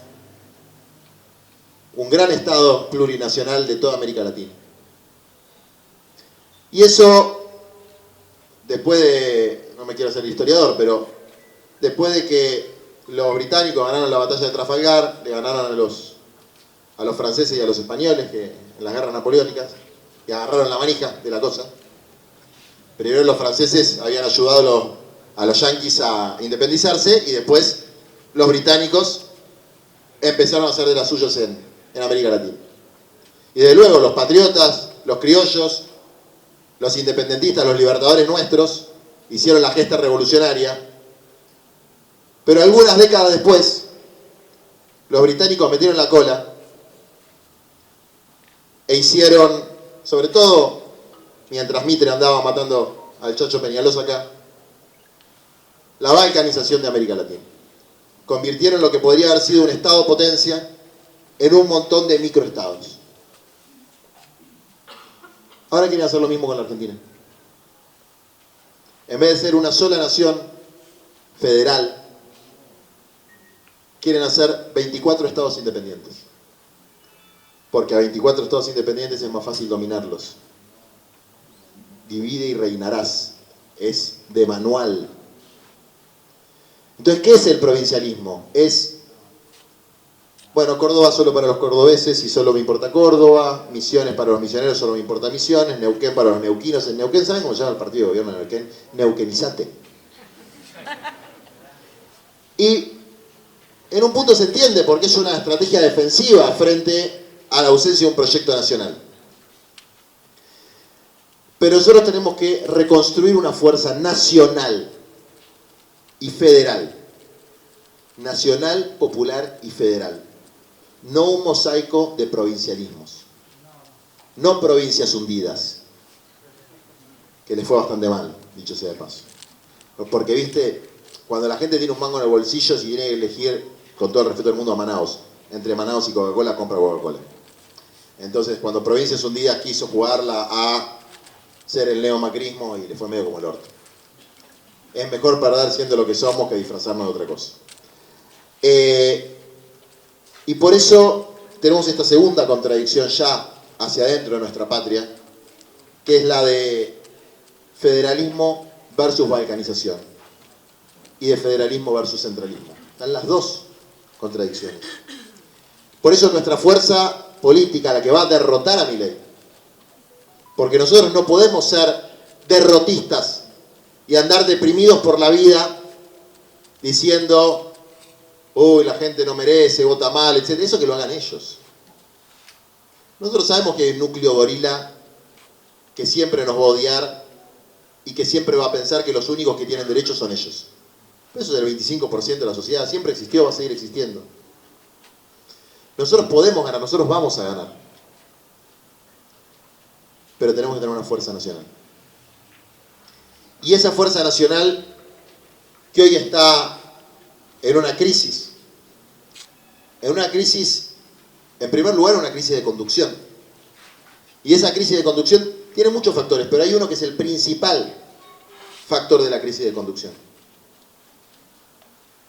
un gran Estado plurinacional de toda América Latina. Y eso, después de, no me quiero hacer historiador, pero después de que los británicos ganaron la batalla de Trafalgar, le ganaron a los franceses y a los españoles que en las guerras napoleónicas, y agarraron la manija de la cosa. Primero los franceses habían ayudado a los yanquis a independizarse y después los británicos empezaron a hacer de las suyas en América Latina. Y desde luego los patriotas, los criollos, los independentistas, los libertadores nuestros hicieron la gesta revolucionaria, pero algunas décadas después los británicos metieron la cola e hicieron, sobre todo mientras Mitre andaba matando al Chacho Peñalosa acá, la balcanización de América Latina. Convirtieron lo que podría haber sido un estado potencia en un montón de microestados. Ahora quieren hacer lo mismo con la Argentina. En vez de ser una sola nación federal, quieren hacer 24 estados independientes. Porque a 24 estados independientes es más fácil dominarlos. Divide y reinarás. Es de manual. Entonces, ¿qué es el provincialismo? Es, bueno, Córdoba solo para los cordobeses y solo me importa Córdoba, Misiones para los misioneros, solo me importa Misiones, Neuquén para los neuquinos. En Neuquén, ¿saben cómo se llama el partido de gobierno de Neuquén? Neuquenizate. Y en un punto se entiende porque es una estrategia defensiva frente a la ausencia de un proyecto nacional. Pero nosotros tenemos que reconstruir una fuerza nacional y federal. Nacional, popular y federal. No un mosaico de provincialismos. No provincias hundidas. Que les fue bastante mal, dicho sea de paso. Porque, viste, cuando la gente tiene un mango en el bolsillo, si tiene que elegir, con todo el respeto del mundo, a Manaos, entre Manaos y Coca-Cola, compra Coca-Cola. Entonces, cuando Provincias Hundidas quiso jugarla a ser el neomacrismo y le fue medio como el orto. Es mejor perder siendo lo que somos que disfrazarnos de otra cosa. Y por eso tenemos esta segunda contradicción ya hacia adentro de nuestra patria, que es la de federalismo versus balcanización y de federalismo versus centralismo. Están las dos contradicciones. Por eso nuestra fuerza política, la que va a derrotar a Milei, porque nosotros no podemos ser derrotistas y andar deprimidos por la vida diciendo, uy, la gente no merece, vota mal, etc. Eso que lo hagan ellos. Nosotros sabemos que hay un núcleo gorila que siempre nos va a odiar y que siempre va a pensar que los únicos que tienen derechos son ellos. Eso es el 25% de la sociedad, siempre existió, va a seguir existiendo. Nosotros podemos ganar, nosotros vamos a ganar. Pero tenemos que tener una fuerza nacional. Y esa fuerza nacional que hoy está en una crisis. En primer lugar, una crisis de conducción. Y esa crisis de conducción tiene muchos factores, pero hay uno que es el principal factor de la crisis de conducción.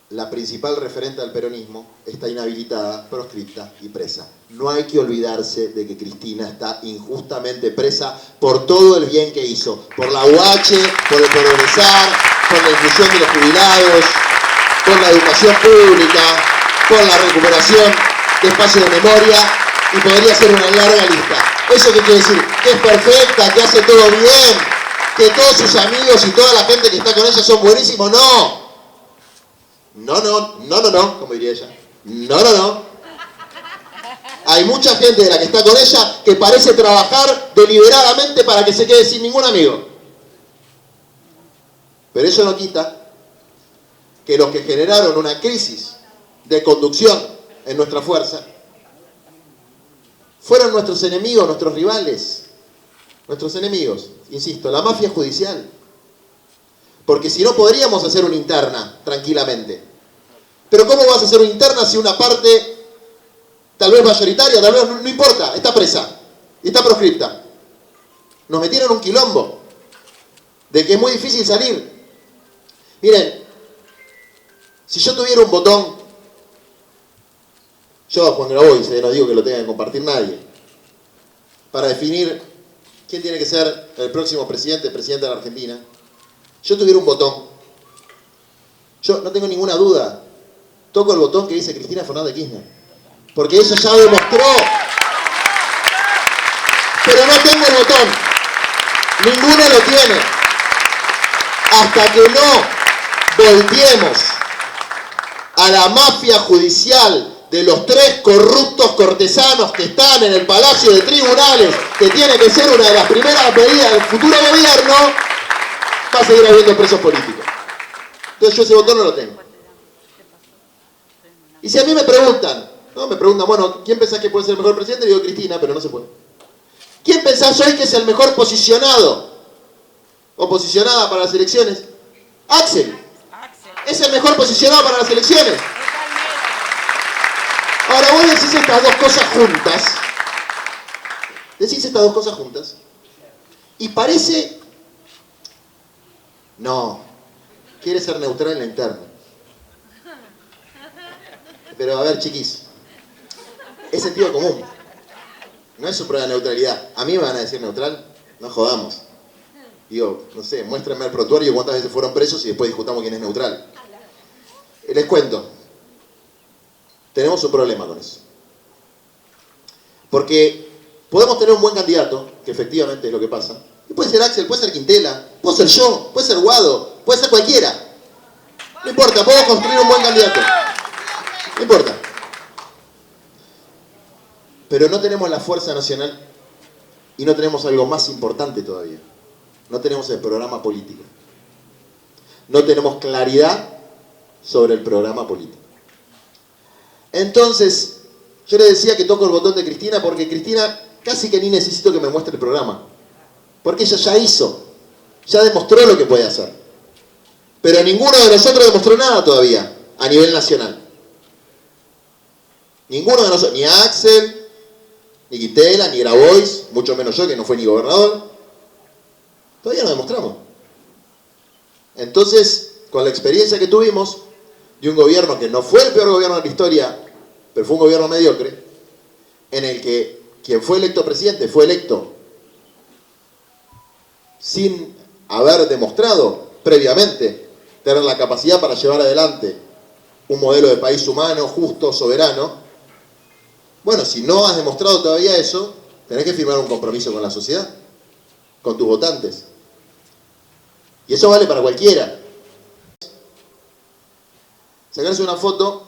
La principal referente del peronismo está inhabilitada, proscripta y presa. No hay que olvidarse de que Cristina está injustamente presa por todo el bien que hizo. Por la UH, por el progresar, por la inclusión de los jubilados, por la educación pública, por la recuperación de espacios de memoria, y podría ser una larga lista. ¿Eso qué quiere decir? Que es perfecta, que hace todo bien, que todos sus amigos y toda la gente que está con ella son buenísimos. No. No, como diría ella. No. Hay mucha gente de la que está con ella que parece trabajar deliberadamente para que se quede sin ningún amigo. Pero eso no quita que los que generaron una crisis de conducción en nuestra fuerza fueron nuestros enemigos, nuestros rivales. Nuestros enemigos, insisto, la mafia judicial. Porque si no podríamos hacer una interna tranquilamente. Pero ¿cómo vas a hacer una interna si una parte, tal vez mayoritaria, tal vez no importa, está presa y está proscripta? Nos metieron un quilombo de que es muy difícil salir. Miren, si yo tuviera un botón, yo, Juan Grabois, no digo que lo tenga que compartir nadie, para definir quién tiene que ser el próximo presidente de la Argentina, yo tuviera un botón, yo no tengo ninguna duda, toco el botón que dice Cristina Fernández de Kirchner, porque eso ya demostró. Pero no tengo el botón, ninguno lo tiene, hasta que no volteemos a la mafia judicial de los 3 corruptos cortesanos que están en el Palacio de Tribunales, que tiene que ser una de las primeras medidas del futuro gobierno, va a seguir habiendo presos políticos. Entonces yo ese botón no lo tengo. Y si a mí me preguntan, ¿No? Me preguntan, bueno, ¿quién pensás que puede ser el mejor presidente? Y digo Cristina, pero no se puede. ¿Quién pensás hoy que es el mejor posicionado o posicionada para las elecciones? Axel. Es el mejor posicionado para las elecciones. Ahora vos decís estas dos cosas juntas. Decís estas dos cosas juntas. Y parece... No. Quiere ser neutral en la interna. Pero a ver, chiquis. Es sentido común. No es su prueba de neutralidad. A mí me van a decir neutral. No jodamos. Digo, no sé, muéstrenme el prontuario cuántas veces fueron presos y después discutamos quién es neutral. Les cuento. Tenemos un problema con eso. Porque podemos tener un buen candidato, que efectivamente es lo que pasa. Y puede ser Axel, puede ser Quintela, puede ser yo, puede ser Guado, puede ser cualquiera. No importa, podemos construir un buen candidato. No importa. Pero no tenemos la fuerza nacional y no tenemos algo más importante todavía. No tenemos el programa político. No tenemos claridad sobre el programa político. Entonces, yo le decía que toco el botón de Cristina porque Cristina casi que ni necesito que me muestre el programa. Porque ella ya hizo, ya demostró lo que puede hacer. Pero ninguno de nosotros demostró nada todavía a nivel nacional. Ninguno de nosotros, ni Axel, ni Quintela, ni Grabois, mucho menos yo que no fue ni gobernador. Todavía no demostramos. Entonces, con la experiencia que tuvimos de un gobierno que no fue el peor gobierno de la historia, pero fue un gobierno mediocre, en el que quien fue electo presidente fue electo sin haber demostrado previamente tener la capacidad para llevar adelante un modelo de país humano, justo, soberano. Bueno, si no has demostrado todavía eso, tenés que firmar un compromiso con la sociedad, con tus votantes. Y eso vale para cualquiera. Sacarse una foto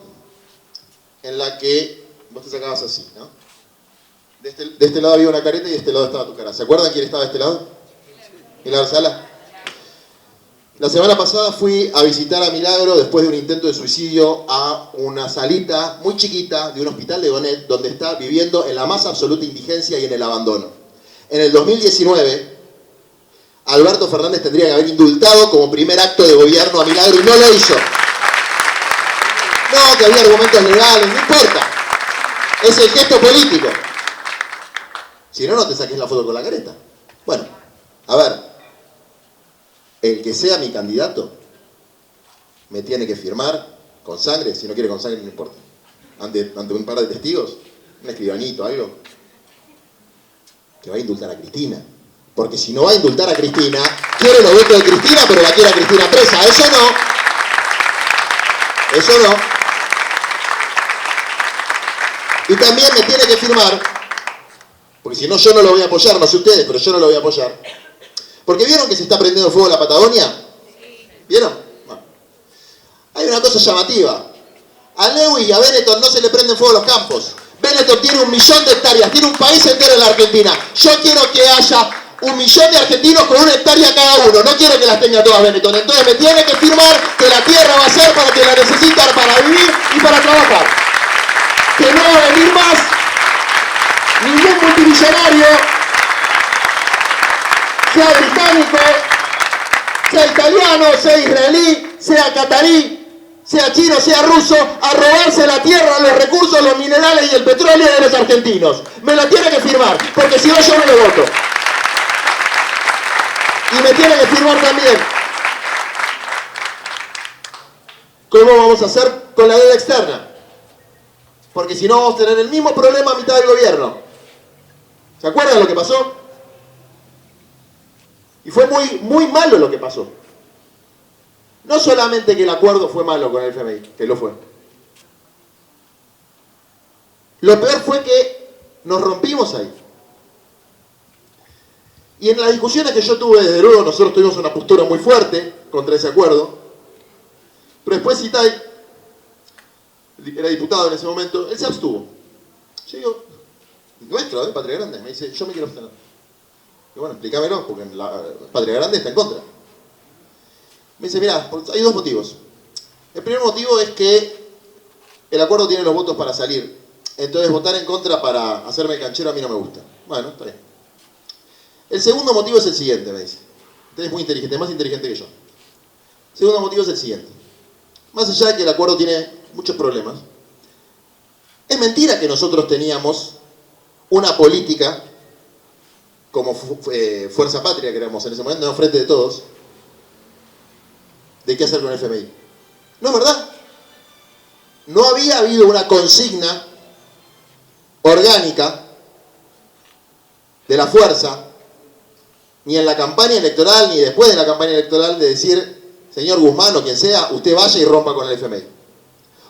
en la que vos te sacabas así, ¿no? De este lado había una careta y de este lado estaba tu cara. ¿Se acuerdan quién estaba de este lado? Milagro Sala. La semana pasada fui a visitar a Milagro después de un intento de suicidio a una salita muy chiquita de un hospital de Gonet donde está viviendo en la más absoluta indigencia y en el abandono. En el 2019, Alberto Fernández tendría que haber indultado como primer acto de gobierno a Milagro y no lo hizo. No, que había argumentos legales, no importa. Es el gesto político. Si no, no te saques la foto con la careta. Bueno, a ver, el que sea mi candidato me tiene que firmar con sangre, si no quiere con sangre no importa. Ante un par de testigos, un escribanito, algo, que va a indultar a Cristina. Porque si no va a indultar a Cristina, quiere los votos de Cristina, pero la quiere a Cristina presa. Eso no. Eso no. Y también me tiene que firmar, porque si no yo no lo voy a apoyar, no sé ustedes, pero yo no lo voy a apoyar. Porque ¿vieron que se está prendiendo fuego la Patagonia? ¿Vieron? Bueno. Hay una cosa llamativa. A Lewis y a Benetton no se le prenden fuego los campos. Benetton tiene 1 millón de hectáreas, tiene un país entero en la Argentina. Yo quiero que haya 1 millón de argentinos con 1 hectárea cada uno. No quiero que las tenga todas Benetton. Entonces me tiene que firmar que la tierra va a ser para que la necesitan para vivir y para trabajar. Que no va a venir más ningún multimillonario, sea británico, sea italiano, sea israelí, sea catarí, sea chino, sea ruso, a robarse la tierra, los recursos, los minerales y el petróleo de los argentinos. Me lo tiene que firmar, porque si no yo no lo voto. Y me tiene que firmar también cómo vamos a hacer con la deuda externa. Porque si no vamos a tener el mismo problema a mitad del gobierno. ¿Se acuerdan lo que pasó? Y fue muy malo lo que pasó. No solamente que el acuerdo fue malo con el FMI, que lo fue. Lo peor fue que nos rompimos ahí. Y en las discusiones que yo tuve, desde luego, nosotros tuvimos una postura muy fuerte contra ese acuerdo. Pero después Citay, era diputado en ese momento, él se abstuvo. Yo digo, nuestro, Patria Grande, me dice, yo me quiero abstener. Y bueno, explícamelo, porque la Patria Grande está en contra. Me dice, mira, hay 2 motivos. El primer motivo es que el acuerdo tiene los votos para salir Entonces votar en contra para hacerme el canchero a mí no me gusta. Bueno, está bien. El segundo motivo es el siguiente, me dice. Usted es muy inteligente, más inteligente que yo. El segundo motivo es el siguiente. Más allá de que el acuerdo tiene muchos problemas, es mentira que nosotros teníamos una política como Fuerza Patria, que éramos en ese momento, no frente de todos, de qué hacer con el FMI. No es verdad. No había habido una consigna orgánica de la fuerza, ni en la campaña electoral, ni después de la campaña electoral, de decir, señor Guzmán o quien sea, usted vaya y rompa con el FMI.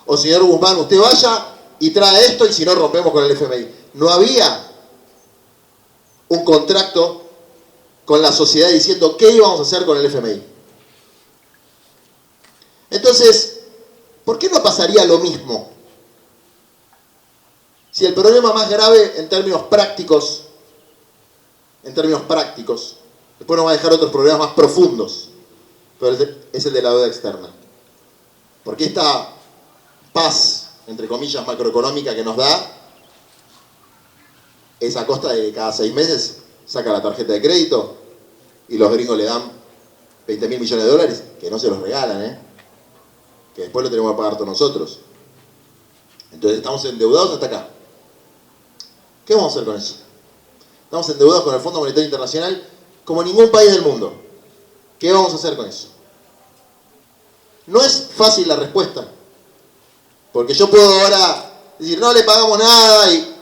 O señor Guzmán, usted vaya y trae esto y si no rompemos con el FMI. No había un contrato con la sociedad diciendo qué íbamos a hacer con el FMI. Entonces, ¿por qué no pasaría lo mismo? Si el problema más grave en términos prácticos, después nos va a dejar otros problemas más profundos, pero es el de la deuda externa. Porque esta paz, entre comillas, macroeconómica que nos da, es a costa de que cada 6 meses saca la tarjeta de crédito y los gringos le dan 20.000 millones de dólares, que no se los regalan, que después lo tenemos que pagar todos nosotros. Entonces estamos endeudados hasta acá. ¿Qué vamos a hacer con eso? Estamos endeudados con el Fondo Monetario Internacional como ningún país del mundo. ¿Qué vamos a hacer con eso? No es fácil la respuesta, porque yo puedo ahora decir, no le pagamos nada y...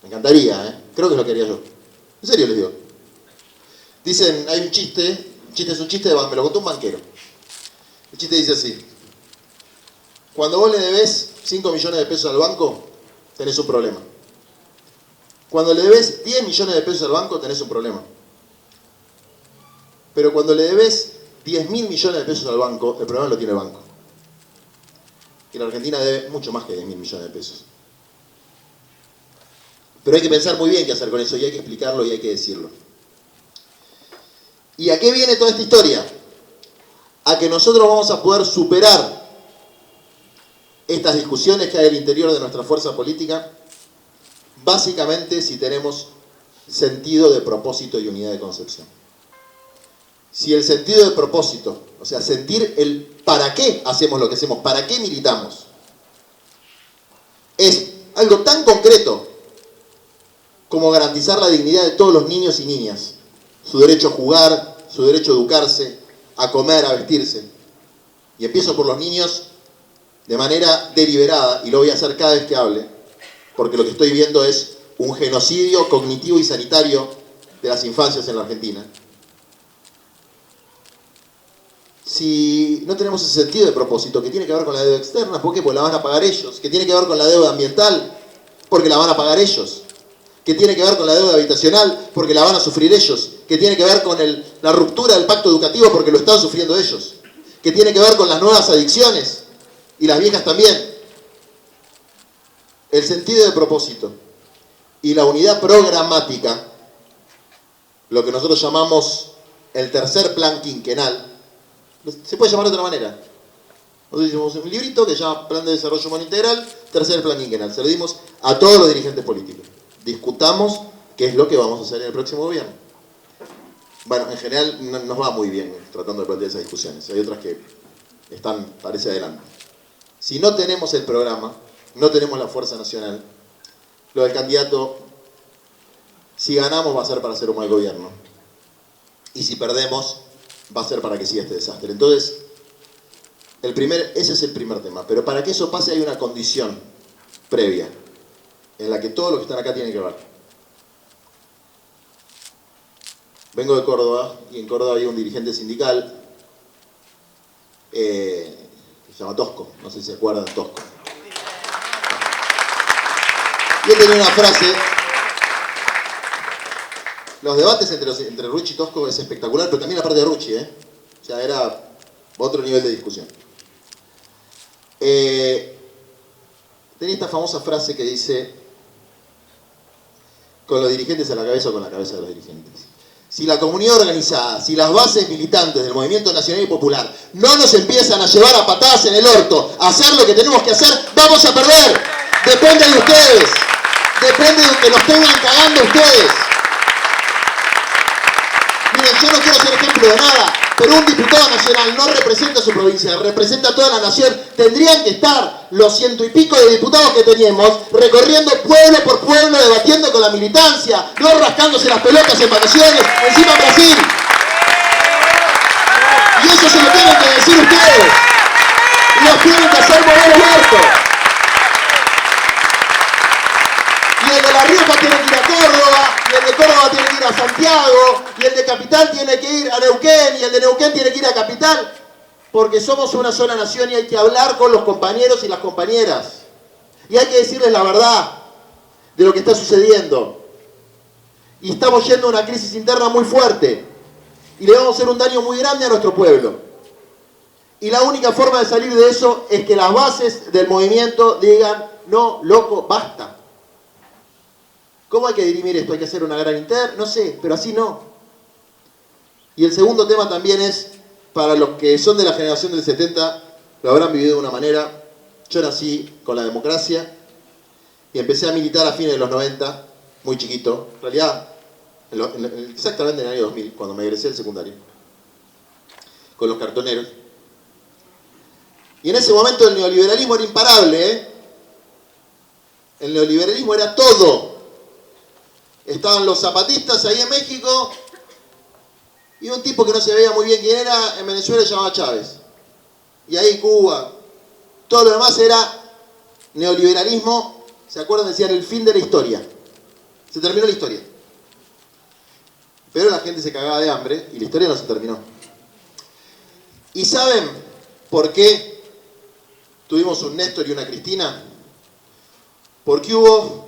Me encantaría, creo que es lo que haría yo. En serio les digo. Dicen, hay un chiste es un chiste, me lo contó un banquero. El chiste dice así: cuando vos le debés 5 millones de pesos al banco, tenés un problema. Cuando le debés 10 millones de pesos al banco, tenés un problema. Pero cuando le debés 10.000 millones de pesos al banco, el problema lo tiene el banco. Y la Argentina debe mucho más que 10.000 millones de pesos. Pero hay que pensar muy bien qué hacer con eso, y hay que explicarlo y hay que decirlo. ¿Y a qué viene toda esta historia? A que nosotros vamos a poder superar estas discusiones que hay al interior de nuestra fuerza política, básicamente si tenemos sentido de propósito y unidad de concepción. Si el sentido de propósito, o sea, sentir el para qué hacemos lo que hacemos, para qué militamos, es algo tan concreto como garantizar la dignidad de todos los niños y niñas, su derecho a jugar, su derecho a educarse, a comer, a vestirse. Y empiezo por los niños de manera deliberada, y lo voy a hacer cada vez que hable, porque lo que estoy viendo es un genocidio cognitivo y sanitario de las infancias en la Argentina. Si no tenemos ese sentido de propósito, que tiene que ver con la deuda externa, ¿por qué? Porque la van a pagar ellos. Que tiene que ver con la deuda ambiental, porque la van a pagar ellos. Que tiene que ver con la deuda habitacional, porque la van a sufrir ellos. Que tiene que ver con la ruptura del pacto educativo, porque lo están sufriendo ellos. Que tiene que ver con las nuevas adicciones, y las viejas también. El sentido de propósito y la unidad programática, lo que nosotros llamamos el tercer plan quinquenal, se puede llamar de otra manera. Nosotros hicimos un librito que se llama Plan de Desarrollo Humano Integral, tercer plan quinquenal. Se lo dimos a todos los dirigentes políticos. Discutamos qué es lo que vamos a hacer en el próximo gobierno. Bueno, en general no nos va muy bien tratando de plantear esas discusiones. Hay otras que están, parece, adelante. Si no tenemos el programa, no tenemos la fuerza nacional, lo del candidato, si ganamos va a ser para hacer un mal gobierno. Y si perdemos, va a ser para que siga este desastre. Entonces, ese es el primer tema. Pero para que eso pase hay una condición previa, en la que todos los que están acá tienen que ver. Vengo de Córdoba, y en Córdoba había un dirigente sindical, que se llama Tosco, no sé si se acuerdan de Tosco. Y él tenía una frase: los debates entre Rucci y Tosco es espectacular, pero también la parte de Rucci, O sea, era otro nivel de discusión. Tenía esta famosa frase que dice: con los dirigentes a la cabeza o con la cabeza de los dirigentes. Si la comunidad organizada, si las bases militantes del movimiento nacional y popular no nos empiezan a llevar a patadas en el orto a hacer lo que tenemos que hacer, vamos a perder. Depende de ustedes. Depende de que nos tengan cagando ustedes. Miren, yo no quiero ser ejemplo de nada, pero un diputado nacional no representa a su provincia, representa a toda la nación. Tendrían que estar los 100 y pico de diputados que tenemos recorriendo pueblo por pueblo, debatiendo con la militancia, no rascándose las pelotas en vacaciones, encima en Brasil. Y eso se lo tienen que decir ustedes. Los tienen que hacer mover el orto. Y el de La Rioja tiene que ir a Córdoba, y el de Córdoba tiene que ir a Santiago, y el de Capital tiene que ir a Neuquén, y el de Neuquén tiene que ir a Capital. Porque somos una sola nación y hay que hablar con los compañeros y las compañeras. Y hay que decirles la verdad de lo que está sucediendo. Y estamos yendo a una crisis interna muy fuerte. Y le vamos a hacer un daño muy grande a nuestro pueblo. Y la única forma de salir de eso es que las bases del movimiento digan, no, loco, basta. ¿Cómo hay que dirimir esto? ¿Hay que hacer una gran interna? No sé, pero así no. Y el segundo tema también es, para los que son de la generación del 70, lo habrán vivido de una manera. Yo nací con la democracia y empecé a militar a fines de los 90, muy chiquito. En realidad, exactamente en el año 2000, cuando me egresé del secundario, con los cartoneros. Y en ese momento el neoliberalismo era imparable, ¿eh? El neoliberalismo era todo. Estaban los zapatistas ahí en México y un tipo que no se veía muy bien quién era en Venezuela se llamaba Chávez. Y ahí Cuba. Todo lo demás era neoliberalismo. ¿Se acuerdan? Decían el fin de la historia. Se terminó la historia. Pero la gente se cagaba de hambre y la historia no se terminó. ¿Y saben por qué tuvimos un Néstor y una Cristina? Porque hubo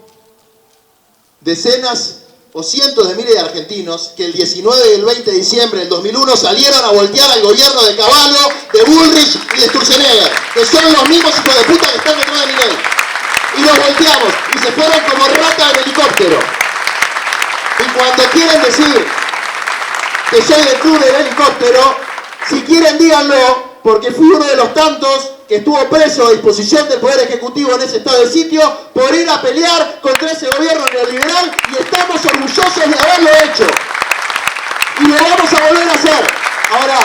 decenas o cientos de miles de argentinos que el 19 y el 20 de diciembre del 2001 salieron a voltear al gobierno de Cavallo, de Bullrich y de Sturzenegger, que son los mismos hijos de puta que están detrás de Milei. Y los volteamos y se fueron como rata en helicóptero. Y cuando quieren decir que soy del club del helicóptero, si quieren díganlo, porque fui uno de los tantos que estuvo preso a disposición del Poder Ejecutivo en ese estado de sitio por ir a pelear contra ese gobierno neoliberal y estamos orgullosos de haberlo hecho. Y lo vamos a volver a hacer. Ahora,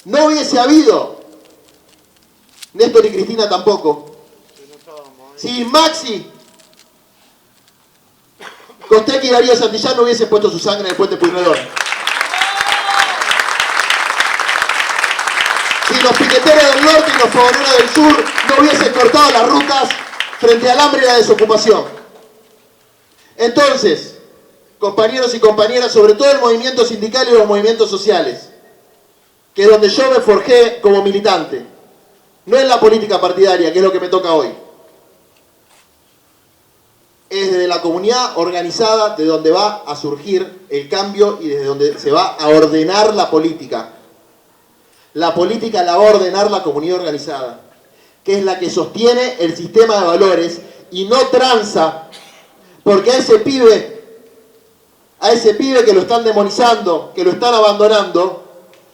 no hubiese habido Néstor y Cristina tampoco. Si Maxi, Costecchi y Darío Santillán no hubiesen puesto su sangre en el puente Pueyrredón. Si los piqueteros del norte y los fogoneros del sur no hubiesen cortado las rutas frente al hambre y la desocupación. Entonces, compañeros y compañeras, sobre todo el movimiento sindical y los movimientos sociales, que es donde yo me forjé como militante, no en la política partidaria, que es lo que me toca hoy. Es desde la comunidad organizada de donde va a surgir el cambio y desde donde se va a ordenar la política. La política la va a ordenar la comunidad organizada, que es la que sostiene el sistema de valores y no tranza, porque a ese pibe que lo están demonizando, que lo están abandonando,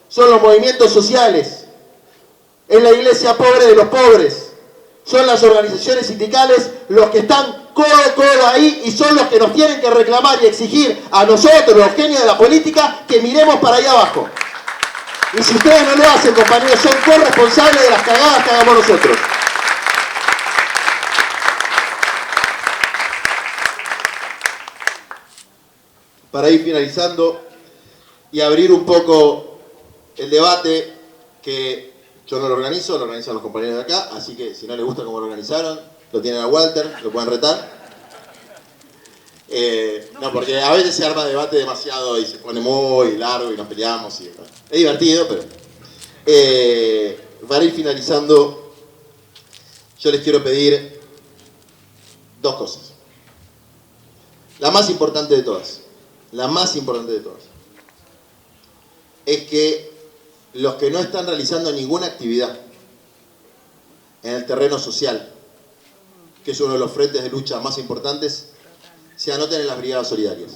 son los movimientos sociales, es la iglesia pobre de los pobres, son las organizaciones sindicales los que están codo a codo ahí y son los que nos tienen que reclamar y exigir a nosotros, los genios de la política, que miremos para allá abajo. Y si ustedes no lo hacen, compañeros, son corresponsables de las cagadas que hagamos nosotros. Para ir finalizando y abrir un poco el debate, que yo no lo organizo, lo organizan los compañeros de acá, así que si no les gusta cómo lo organizaron, lo tienen a Walter, lo pueden retar. No, porque a veces se arma debate demasiado y se pone muy largo y nos peleamos. Y, bueno, es divertido, pero... para ir finalizando, yo les quiero pedir dos cosas. La más importante de todas, es que los que no están realizando ninguna actividad en el terreno social, que es uno de los frentes de lucha más importantes, se anoten en las brigadas solidarias.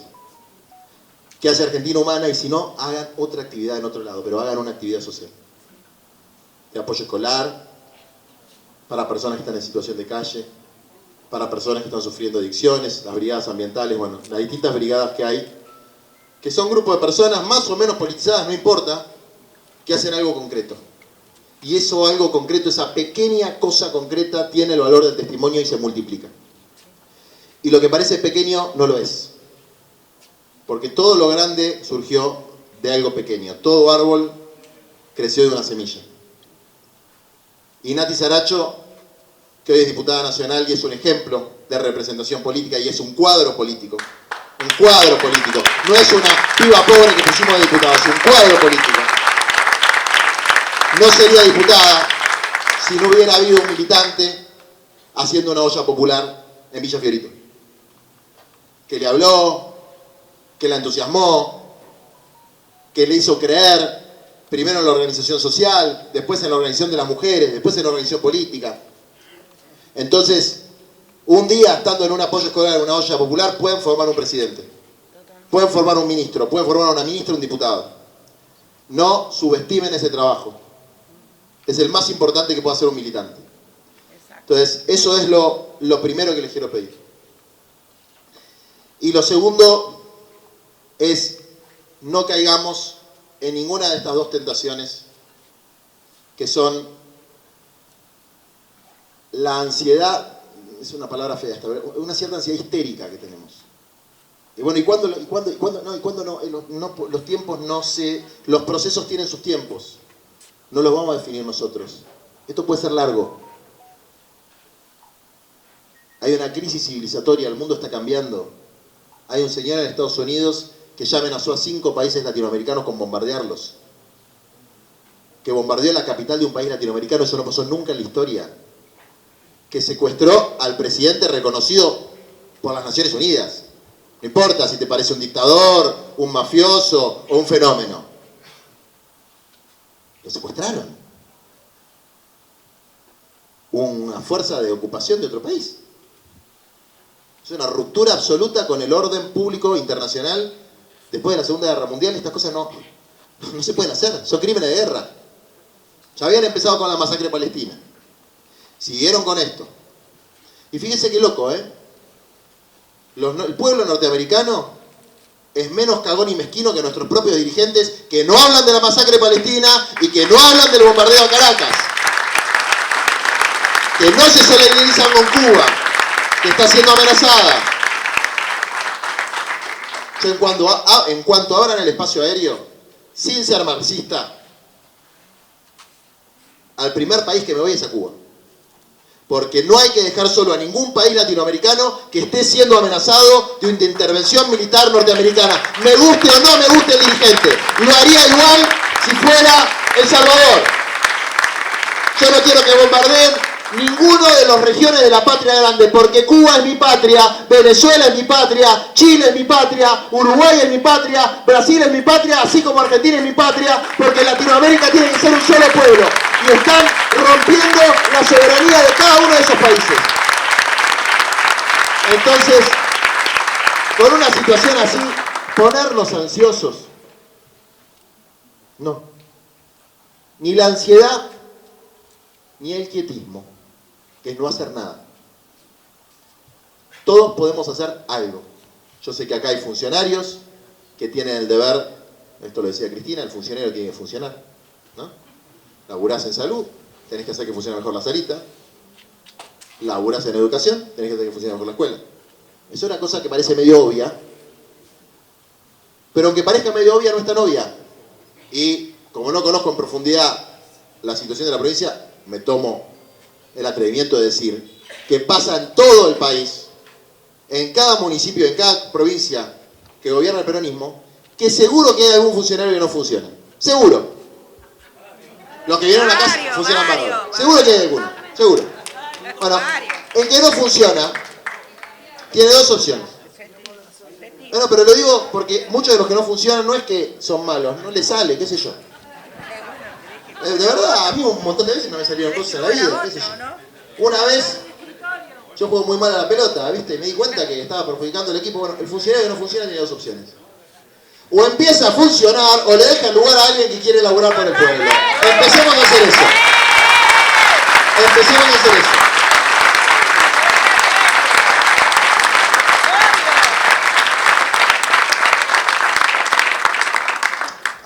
Que hace Argentina Humana y si no, hagan otra actividad en otro lado, pero hagan una actividad social. de apoyo escolar, para personas que están en situación de calle, para personas que están sufriendo adicciones, las brigadas ambientales, bueno, las distintas brigadas que hay, que son grupos de personas más o menos politizadas, no importa, que hacen algo concreto. Y eso algo concreto, esa pequeña cosa concreta, tiene el valor del testimonio y se multiplica. Y lo que parece pequeño no lo es. Porque todo lo grande surgió de algo pequeño. Todo árbol creció de una semilla. Y Nati Saracho, que hoy es diputada nacional y es un ejemplo de representación política y es un cuadro político. Un cuadro político. No es una piba pobre que pusimos de diputada, es un cuadro político. No sería diputada si no hubiera habido un militante haciendo una olla popular en Villa Fiorito. Que le habló, que la entusiasmó, que le hizo creer, primero en la organización social, después en la organización de las mujeres, después en la organización política. Entonces, un día estando en un apoyo escolar, en una olla popular, pueden formar un presidente, pueden formar un ministro, pueden formar una ministra, un diputado. No subestimen ese trabajo. Es el más importante que puede hacer un militante. Entonces, eso es lo primero que les quiero pedir. Y lo segundo es no caigamos en ninguna de estas dos tentaciones, que son la ansiedad, es una palabra fea, una cierta ansiedad histérica que tenemos. Y bueno, ¿y cuándo no? Los tiempos no se... Los procesos tienen sus tiempos. No los vamos a definir nosotros. Esto puede ser largo. Hay una crisis civilizatoria, el mundo está cambiando. Hay un señor en Estados Unidos que ya amenazó a 5 países latinoamericanos con bombardearlos. Que bombardeó la capital de un país latinoamericano, eso no pasó nunca en la historia. Que secuestró al presidente reconocido por las Naciones Unidas. No importa si te parece un dictador, un mafioso o un fenómeno. Lo secuestraron. Una fuerza de ocupación de otro país. Es una ruptura absoluta con el orden público internacional. Después de la Segunda Guerra Mundial, estas cosas no se pueden hacer. Son crímenes de guerra. Ya habían empezado con la masacre palestina. Siguieron con esto. Y fíjense qué loco, ¿eh? El pueblo norteamericano es menos cagón y mezquino que nuestros propios dirigentes, que no hablan de la masacre palestina y que no hablan del bombardeo a Caracas. Que no se solidarizan con Cuba, que está siendo amenazada. Yo en cuanto abran el espacio aéreo, sin ser marxista, al primer país que me voy es a Cuba. Porque no hay que dejar solo a ningún país latinoamericano que esté siendo amenazado de una intervención militar norteamericana. Me guste o no me guste el dirigente. Lo haría igual si fuera El Salvador. Yo no quiero que bombardeen ninguno de las regiones de la patria grande, porque Cuba es mi patria, Venezuela es mi patria, Chile es mi patria, Uruguay es mi patria, Brasil es mi patria, así como Argentina es mi patria, porque Latinoamérica tiene que ser un solo pueblo. Y están rompiendo la soberanía de cada uno de esos países. Entonces, con una situación así, ponernos ansiosos, no. Ni la ansiedad, ni el quietismo, que es no hacer nada. Todos podemos hacer algo. Yo sé que acá hay funcionarios que tienen el deber, esto lo decía Cristina, el funcionario tiene que funcionar, ¿no? Laburás en salud, tenés que hacer que funcione mejor la salita. Laburás en educación, tenés que hacer que funcione mejor la escuela. Es una cosa que parece medio obvia, pero aunque parezca medio obvia, no es tan obvia. Y como no conozco en profundidad la situación de la provincia, me tomo el atrevimiento de decir que pasa en todo el país, en cada municipio, en cada provincia que gobierna el peronismo, que seguro que hay algún funcionario que no funciona. Seguro. Los que vienen acá funcionan bárbaro. Seguro que hay alguno. Seguro. Bueno, el que no funciona tiene dos opciones. Bueno, pero lo digo porque muchos de los que no funcionan no es que son malos, no les sale, qué sé yo. De verdad, a mí un montón de veces no me salieron cosas en la vida, qué sé yo. Una vez, yo juego muy mal a la pelota, ¿viste? Y me di cuenta que estaba perjudicando el equipo. Bueno, el funcionario que no funciona tiene dos opciones. O empieza a funcionar o le deja el lugar a alguien que quiere laburar por el pueblo. Empecemos a hacer eso. Empezaron a hacer eso.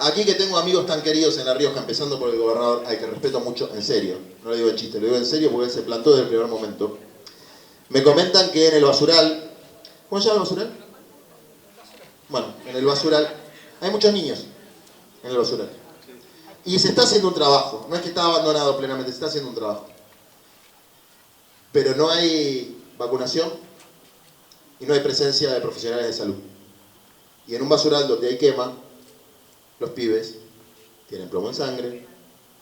Aquí que tengo amigos tan queridos en La Rioja, empezando por el gobernador, al que respeto mucho, en serio, no lo digo en chiste, lo digo en serio porque él se plantó desde el primer momento. Me comentan que en el basural, ¿cómo se llama el basural? Bueno, en el basural hay muchos niños en el basural. Y se está haciendo un trabajo, no es que está abandonado plenamente, se está haciendo un trabajo. Pero no hay vacunación y no hay presencia de profesionales de salud. Y en un basural donde hay quema, los pibes tienen plomo en sangre,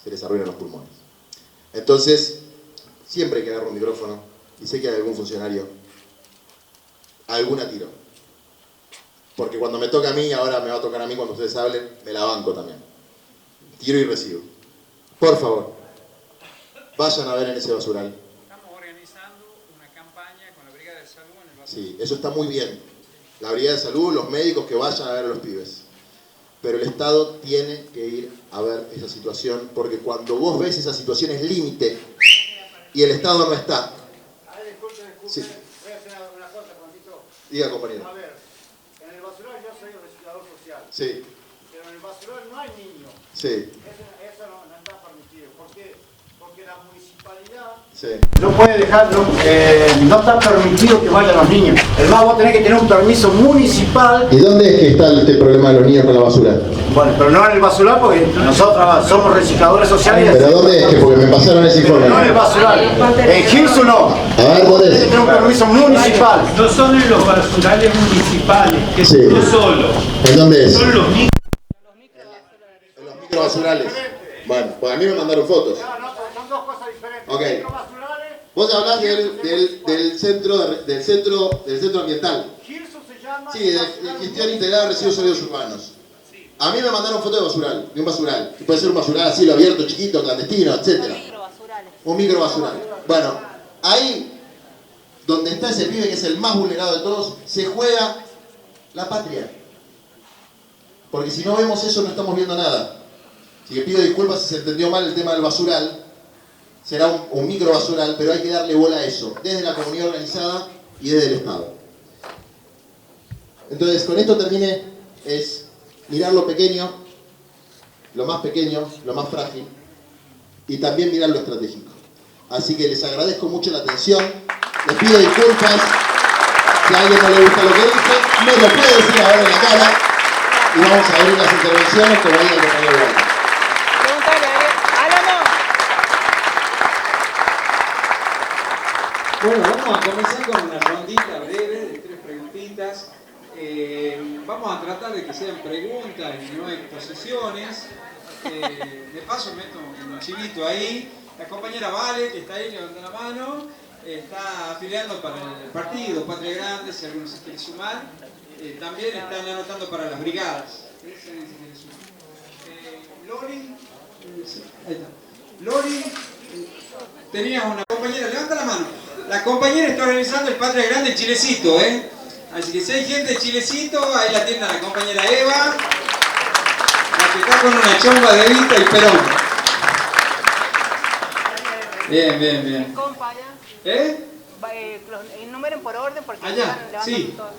se les arruinan los pulmones. Entonces, siempre que agarro un micrófono y sé que hay algún funcionario, alguna tiro. Porque cuando me toca a mí, ahora me va a tocar a mí cuando ustedes hablen, me la banco también. Tiro y recibo. Por favor, vayan a ver en ese basural. Estamos organizando una campaña con la Brigada de Salud en el basural. Sí, eso está muy bien. La Brigada de Salud, los médicos que vayan a ver a los pibes. Pero el Estado tiene que ir a ver esa situación, porque cuando vos ves esa situación es límite y el Estado no está. A ver, disculpe, Sí. voy a hacer una cosa, Juancito. Diga, compañero. A ver, en el basural yo soy reciclador social, Sí, pero en el basural no hay niños. sí, Eso no está permitido. ¿Por qué? Porque la municipalidad sí. no puede dejarlo, no está permitido que vayan los niños. El más vos tenés que tener un permiso municipal. ¿Y dónde es que está este problema de los niños con la basura? Bueno, pero no en el basural porque nosotros somos recicladores sociales. ¿Pero dónde es? Que porque me pasaron ese informe. No en el basural. En Gilson no. A ver, ¿dónde Tenés que es? tener un permiso municipal. No son en los basurales municipales, que Sí. son solo. ¿En dónde es? Son los micros. En los microbasurales. Bueno, pues a mí me mandaron fotos. No, son dos cosas diferentes. Ok. Microbasurales, Vos hablás del centro ambiental. Gilson se llama. Sí, de gestión integrada de residuos sólidos urbanos. A mí me mandaron fotos de basural, de un basural. Que puede ser un basural a cielo abierto, chiquito, clandestino, etc. Un microbasural. Bueno, ahí, donde está ese pibe que es el más vulnerado de todos, se juega la patria. Porque si no vemos eso no estamos viendo nada. Así que pido disculpas si se entendió mal el tema del basural. Será un microbasural, pero hay que darle bola a eso, desde la comunidad organizada y desde el Estado. Entonces, con esto terminé, es mirar lo pequeño, lo más pequeño, lo más frágil, y también mirar lo estratégico. Así que les agradezco mucho la atención, les pido disculpas, si a alguien no le gusta lo que dije, me lo puede decir ahora en la cara, y vamos a abrir las intervenciones como diga el compañero Walter. Bueno, vamos a comenzar con una rondita breve de 3 preguntitas. Vamos a tratar de que sean preguntas y no exposiciones. De paso meto un chivito ahí. La compañera Vale, que está ahí, levanta la mano, está afiliando para el partido Patria Grande, si alguno se quiere sumar. También están anotando para las brigadas. Lori, ahí está. Lori, tenías una compañera, levanta la mano. La compañera está organizando el Patria Grande en Chilecito, Así que si hay gente de Chilecito, ahí la tienda la compañera Eva, la que está con una chomba de Evita y Perón. Bien, bien, bien. Enumeren por orden porque allá, sí. todo.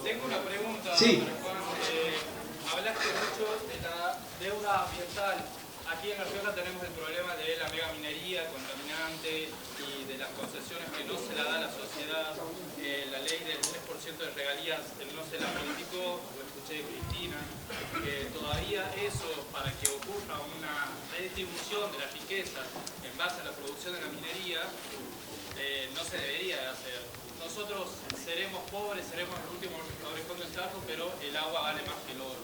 Tengo una pregunta. Sí. Hablaste mucho de la deuda ambiental. Aquí en La Rioja tenemos el problema de la mega minería contaminante y de las concesiones que no se la da a la sociedad. La ley del 3% de regalías no se la modificó, lo escuché de Cristina. Todavía eso, para que ocurra una redistribución de la riqueza en base a la producción de la minería, no se debería de hacer. Nosotros seremos pobres, seremos el último orejón del tarro, pero el agua vale más que el oro.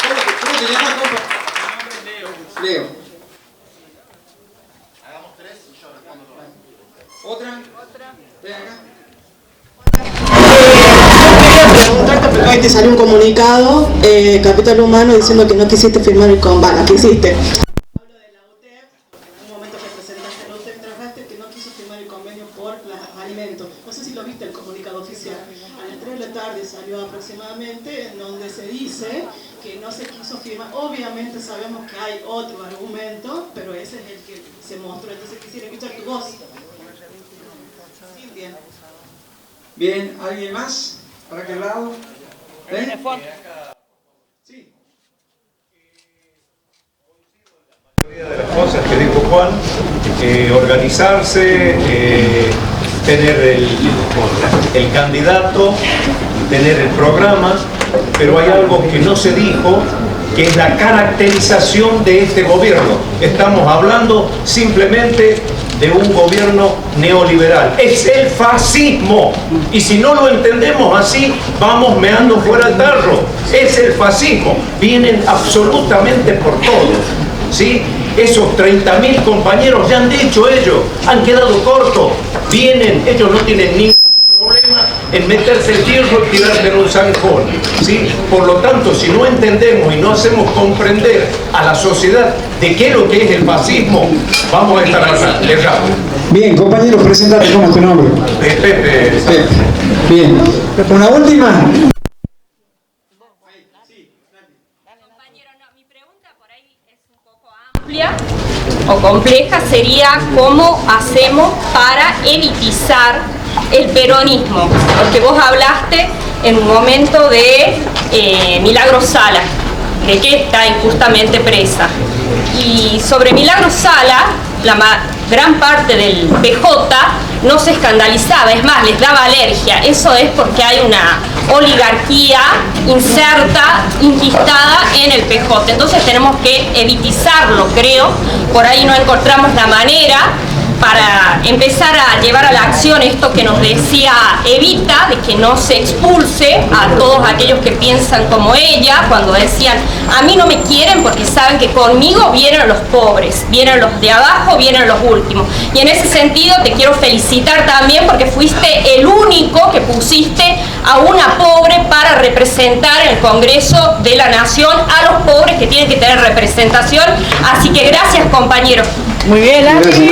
¿Cómo te llamas, compa? Mi nombre es Leo. Leo. Hagamos 3 y yo respondo todo. ¿Otra? Ven acá. Preguntarte porque hoy te salió un comunicado, Capital Humano, diciendo que no quisiste firmar el convenio. ¿Qué hiciste? Hablo de la UTEP, en un momento que presentaste la UTEP trabajaste que no quiso firmar el convenio por los alimentos. eso. No sé si lo viste el comunicado oficial. A las 3 de la tarde salió aproximadamente, en donde se dice que no se quiso firmar. Obviamente sabemos que hay otro argumento, pero ese es el que se mostró. Entonces quisiera escuchar tu voz. Cintia. Bien, ¿alguien más? ¿Para aquel lado? ¿Eh? Sí. De las cosas que dijo Juan, organizarse, tener el candidato, tener el programa, pero hay algo que no se dijo, que es la caracterización de este gobierno. Estamos hablando simplemente de un gobierno neoliberal. Es el fascismo. Y si no lo entendemos así, vamos meando fuera el tarro. Es el fascismo. Vienen absolutamente por todo, ¿sí? Esos 30.000 compañeros ya han dicho ellos, han quedado cortos. Vienen, ellos no tienen ningún problema en meterse el fierro y tirarse en un zanjón, ¿sí? Por lo tanto, si no entendemos y no hacemos comprender a la sociedad de qué es lo que es el fascismo, vamos a estar errados. Bien, compañero, presentate, ¿cómo es tu nombre? Pepe. Bien, una última. O compleja sería cómo hacemos para elitizar el peronismo, porque vos hablaste en un momento de Milagros Sala, de que está injustamente presa, y sobre Milagros Sala la gran parte del PJ no se escandalizaba, es más, les daba alergia. Eso es porque hay una oligarquía inserta, inquistada en el PJ. Entonces tenemos que elitizarlo, creo. Por ahí no encontramos la manera para empezar a llevar a la acción esto que nos decía Evita, de que no se expulse a todos aquellos que piensan como ella, cuando decían, a mí no me quieren porque saben que conmigo vienen los pobres, vienen los de abajo, vienen los últimos. Y en ese sentido te quiero felicitar también porque fuiste el único que pusiste a una pobre para representar en el Congreso de la Nación a los pobres que tienen que tener representación. Así que gracias, compañeros. Muy bien, Andy.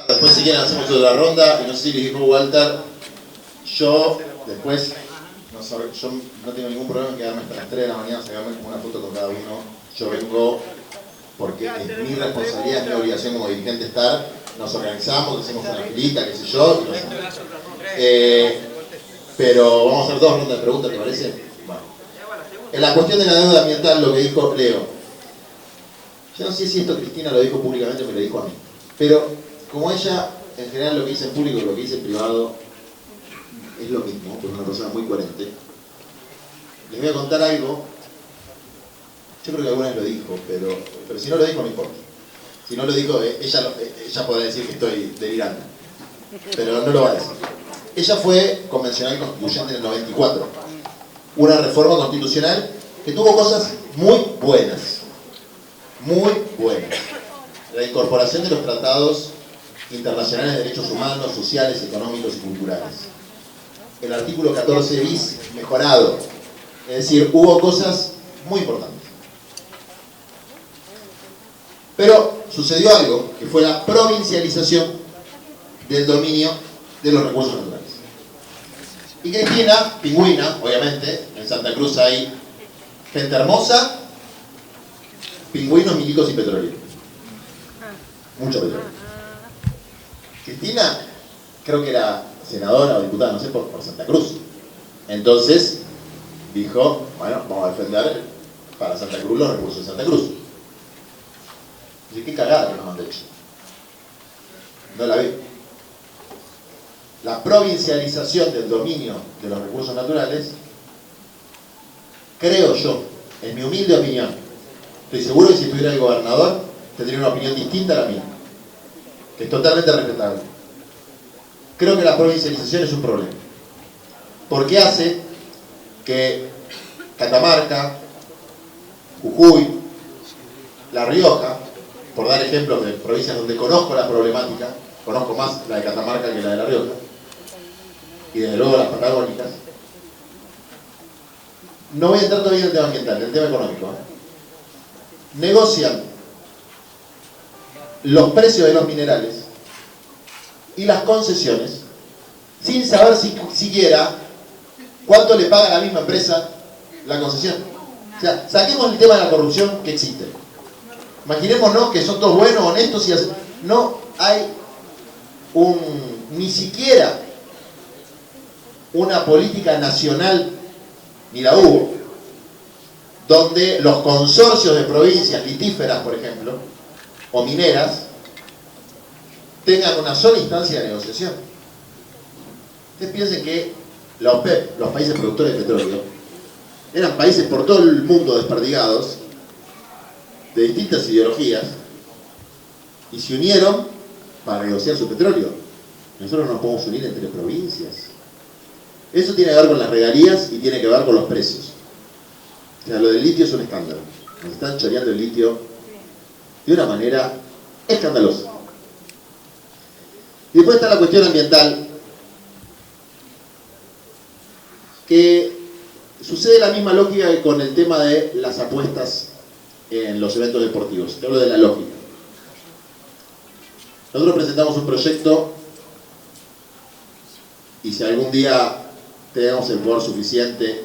Después si quieren hacemos otra ronda, y no sé si les dijo Walter, yo después, yo no tengo ningún problema en quedarme hasta las 3 de la mañana, sacarme como una foto con cada uno. Yo vengo porque es mi responsabilidad, es mi obligación como dirigente estar, nos organizamos, hacemos una filita, qué sé yo, y lo hacemos. Pero vamos a hacer 2 rondas de preguntas, ¿te parece? Bueno. En la cuestión de la deuda ambiental, lo que dijo Leo, yo no sé si esto Cristina lo dijo públicamente o me lo dijo a mí, pero como ella, en general lo que dice en público y lo que dice en privado es lo mismo, porque es una persona muy coherente, les voy a contar algo. Yo creo que alguna vez lo dijo, pero si no lo dijo no importa. Si no lo dijo, ella podrá decir que estoy delirando, pero no lo va a decir. Ella fue convencional constituyente en el 94, una reforma constitucional que tuvo cosas muy buenas, la incorporación de los tratados internacionales de derechos humanos, sociales, económicos y culturales, el artículo 14 bis mejorado, es decir, hubo cosas muy importantes. Pero sucedió algo, que fue la provincialización del dominio de los recursos naturales. Y Cristina, pingüina, obviamente, en Santa Cruz hay gente hermosa, pingüinos, milicos y petróleo. Mucho petróleo. Cristina, creo que era senadora o diputada, no sé, por Santa Cruz. Entonces, dijo, bueno, vamos a defender para Santa Cruz los recursos de Santa Cruz. Y qué cagada que nos han hecho. No la vi. La provincialización del dominio de los recursos naturales, creo yo, en mi humilde opinión, estoy seguro que si estuviera el gobernador tendría una opinión distinta a la mía, que es totalmente respetable. Creo que la provincialización es un problema, porque hace que Catamarca, Jujuy, La Rioja, por dar ejemplos de provincias donde conozco la problemática, conozco más la de Catamarca que la de La Rioja, y desde luego las patagónicas, no voy a entrar todavía en el tema ambiental, en el tema económico, negocian los precios de los minerales y las concesiones sin saber siquiera cuánto le paga a la misma empresa la concesión. O sea, saquemos el tema de la corrupción que existe. Imaginémonos que son todos buenos, honestos y no hay ni siquiera una política nacional, ni la hubo, donde los consorcios de provincias litíferas, por ejemplo, o mineras, tengan una sola instancia de negociación. Ustedes piensen que la OPEP, los países productores de petróleo, eran países por todo el mundo desperdigados, de distintas ideologías, y se unieron para negociar su petróleo. Nosotros no nos podemos unir entre provincias. Eso tiene que ver con las regalías y tiene que ver con los precios. O sea, lo del litio es un escándalo. Nos están choreando el litio de una manera escandalosa. Y después está la cuestión ambiental, que sucede la misma lógica que con el tema de las apuestas en los eventos deportivos. Te hablo de la lógica. Nosotros presentamos un proyecto y si algún día tenemos el poder suficiente,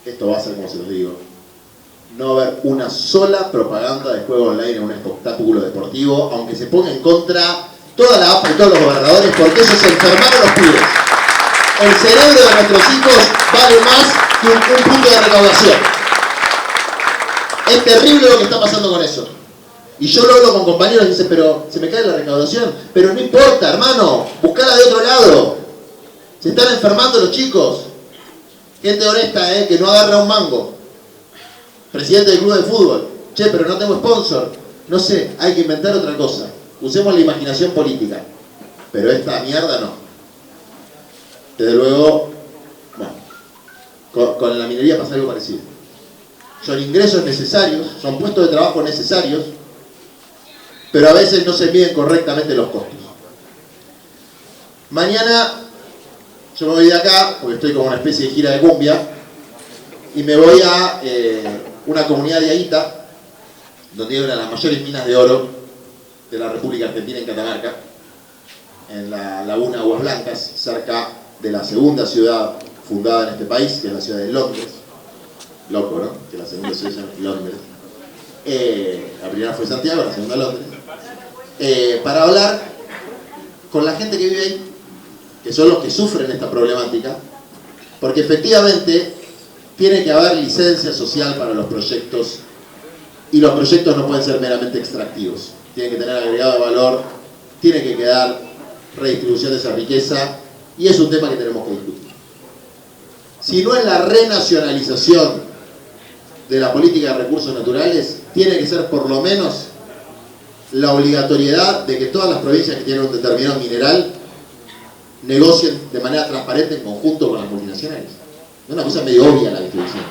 esto va a ser como se los digo, no va a haber una sola propaganda de juego online en un espectáculo deportivo, aunque se ponga en contra toda la AFA y todos los gobernadores, porque ellos se enfermaron los pibes. El cerebro de nuestros hijos vale más que un punto de recaudación. Es terrible lo que está pasando con eso. Y yo lo hablo con compañeros y dicen, pero se me cae la recaudación. Pero no importa, hermano, buscala de otro lado. Se están enfermando los chicos. Gente honesta, que no agarra un mango. Presidente del club de fútbol. Che, pero no tengo sponsor. No sé, hay que inventar otra cosa. Usemos la imaginación política. Pero esta mierda no. Desde luego, bueno, con la minería pasa algo parecido. Son ingresos necesarios, son puestos de trabajo necesarios, pero a veces no se miden correctamente los costos. Mañana yo me voy de acá, porque estoy como una especie de gira de cumbia, y me voy a una comunidad de Aguita, donde hay una de las mayores minas de oro de la República Argentina, en Catamarca, en la laguna Aguas Blancas, cerca de la segunda ciudad fundada en este país, que es la ciudad de Londres. Loco, ¿no? Que la segunda ciudad es Londres. La primera fue Santiago, la segunda Londres. Para hablar con la gente que vive ahí, que son los que sufren esta problemática, porque efectivamente tiene que haber licencia social para los proyectos, y los proyectos no pueden ser meramente extractivos. Tienen que tener agregado de valor, tiene que quedar redistribución de esa riqueza, y es un tema que tenemos que discutir. Si no es la renacionalización de la política de recursos naturales, tiene que ser por lo menos la obligatoriedad de que todas las provincias que tienen un determinado mineral negocien de manera transparente en conjunto con las multinacionales. Es una cosa medio obvia la distribución.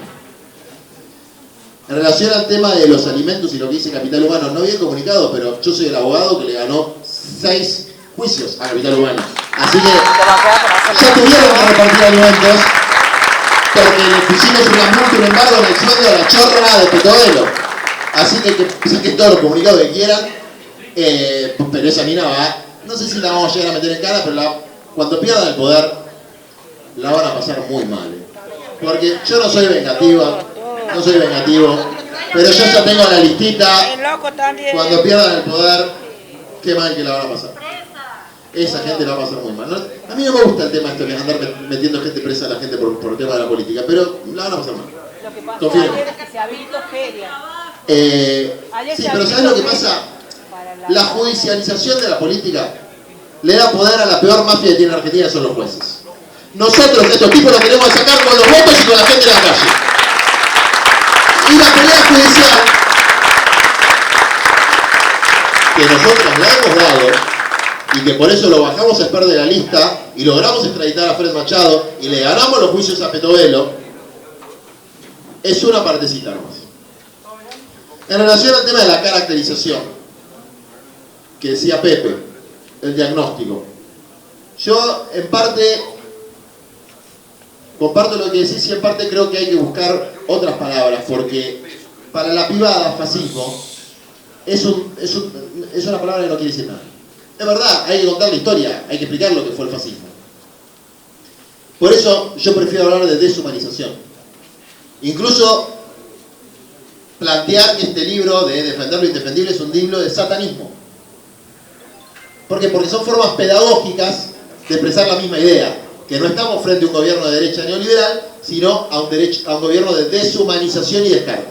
En relación al tema de los alimentos y lo que dice Capital Humano, no bien comunicado, pero yo soy el abogado que le ganó 6 juicios a Capital Humano. Así que ya tuvieron que repartir alimentos porque le pusimos una multa y un embargo en el sueldo de la chorra de Petovelo. Así que saquen todos los comunicados que quieran, pero esa mina va, no sé si la vamos a llegar a meter en cara, pero cuando pierdan el poder la van a pasar muy mal. Porque yo no soy vengativo, pero yo ya tengo la listita. Cuando pierdan el poder, qué mal que la van a pasar. Esa gente la va a pasar muy mal. A mí no me gusta el tema de andar metiendo gente presa a la gente por el tema de la política, pero la van a pasar mal. Lo que pasó ayer es que se habilitó feria. Sí, pero ¿sabes lo que pasa? La judicialización de la política le da poder a la peor mafia que tiene Argentina, son los jueces. Nosotros, estos tipos, los queremos sacar con los votos y con la gente de la calle. Y la pelea judicial, que nosotros la hemos dado, y que por eso lo bajamos a Esper de la lista, y logramos extraditar a Fred Machado, y le ganamos los juicios a Petovelo, es una partecita nomás. En relación al tema de la caracterización, que decía Pepe, el diagnóstico, yo en parte comparto lo que decís y en parte creo que hay que buscar otras palabras, porque para la pibada, fascismo, es una palabra que no quiere decir nada. Es verdad, hay que contar la historia, hay que explicar lo que fue el fascismo. Por eso yo prefiero hablar de deshumanización. Incluso plantear que este libro de Defender lo Indefendible es un libro de satanismo. ¿Por qué? Porque son formas pedagógicas de expresar la misma idea, que no estamos frente a un gobierno de derecha neoliberal, sino a un gobierno de deshumanización y descargo.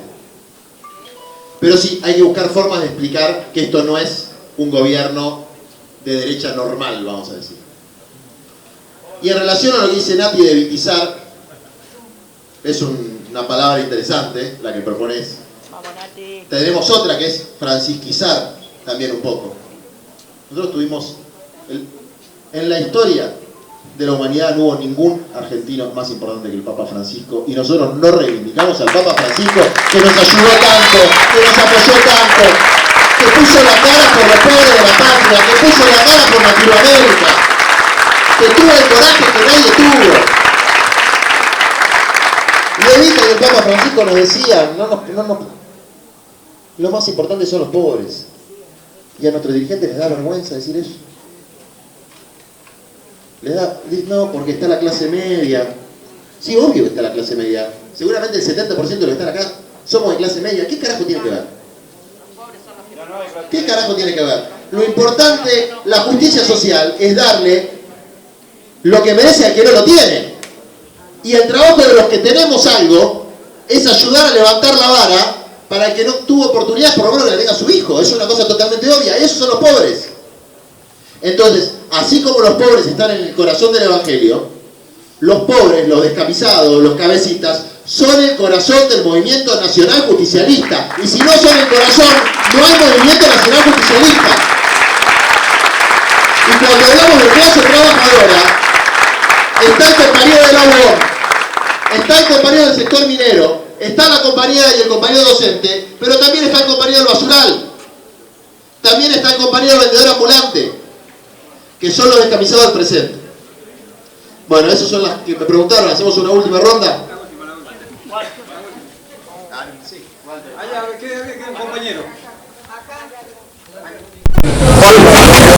Pero sí, hay que buscar formas de explicar que esto no es un gobierno de derecha normal, vamos a decir. Y en relación a lo que dice Nati de evitizar, es una palabra interesante la que propones. Tenemos otra que es francisquizar también un poco. Nosotros tuvimos, en la historia de la humanidad no hubo ningún argentino más importante que el Papa Francisco, y nosotros no reivindicamos al Papa Francisco, que nos ayudó tanto, que nos apoyó tanto, que puso la cara por los pobres de la patria, que puso la cara por Latinoamérica, que tuvo el coraje que nadie tuvo. Y evita que el Papa Francisco nos decía, lo más importante son los pobres. Y a nuestros dirigentes les da vergüenza decir eso. No, porque está la clase media. Sí, obvio que está la clase media. Seguramente el 70% de los que están acá somos de clase media. ¿Qué carajo tiene que ver? ¿Qué carajo tiene que ver? Lo importante, la justicia social, es darle lo que merece al que no lo tiene. Y el trabajo de los que tenemos algo es ayudar a levantar la vara para el que no tuvo oportunidad, por lo menos que le tenga a su hijo. Es una cosa totalmente obvia. Esos son los pobres. Entonces, así como los pobres están en el corazón del Evangelio, los pobres, los descamisados, los cabecitas, son el corazón del movimiento nacional justicialista. Y si no son el corazón, no hay movimiento nacional justicialista. Y cuando hablamos de clase trabajadora, está el compañero del agua, está el compañero del sector minero, está la compañera y el compañero docente, pero también está el compañero del basural, también está el compañero vendedor ambulante, que son los descamisados del presente. Bueno, esas son las que me preguntaron. ¿Hacemos una última ronda? Allá, ¿qué compañero?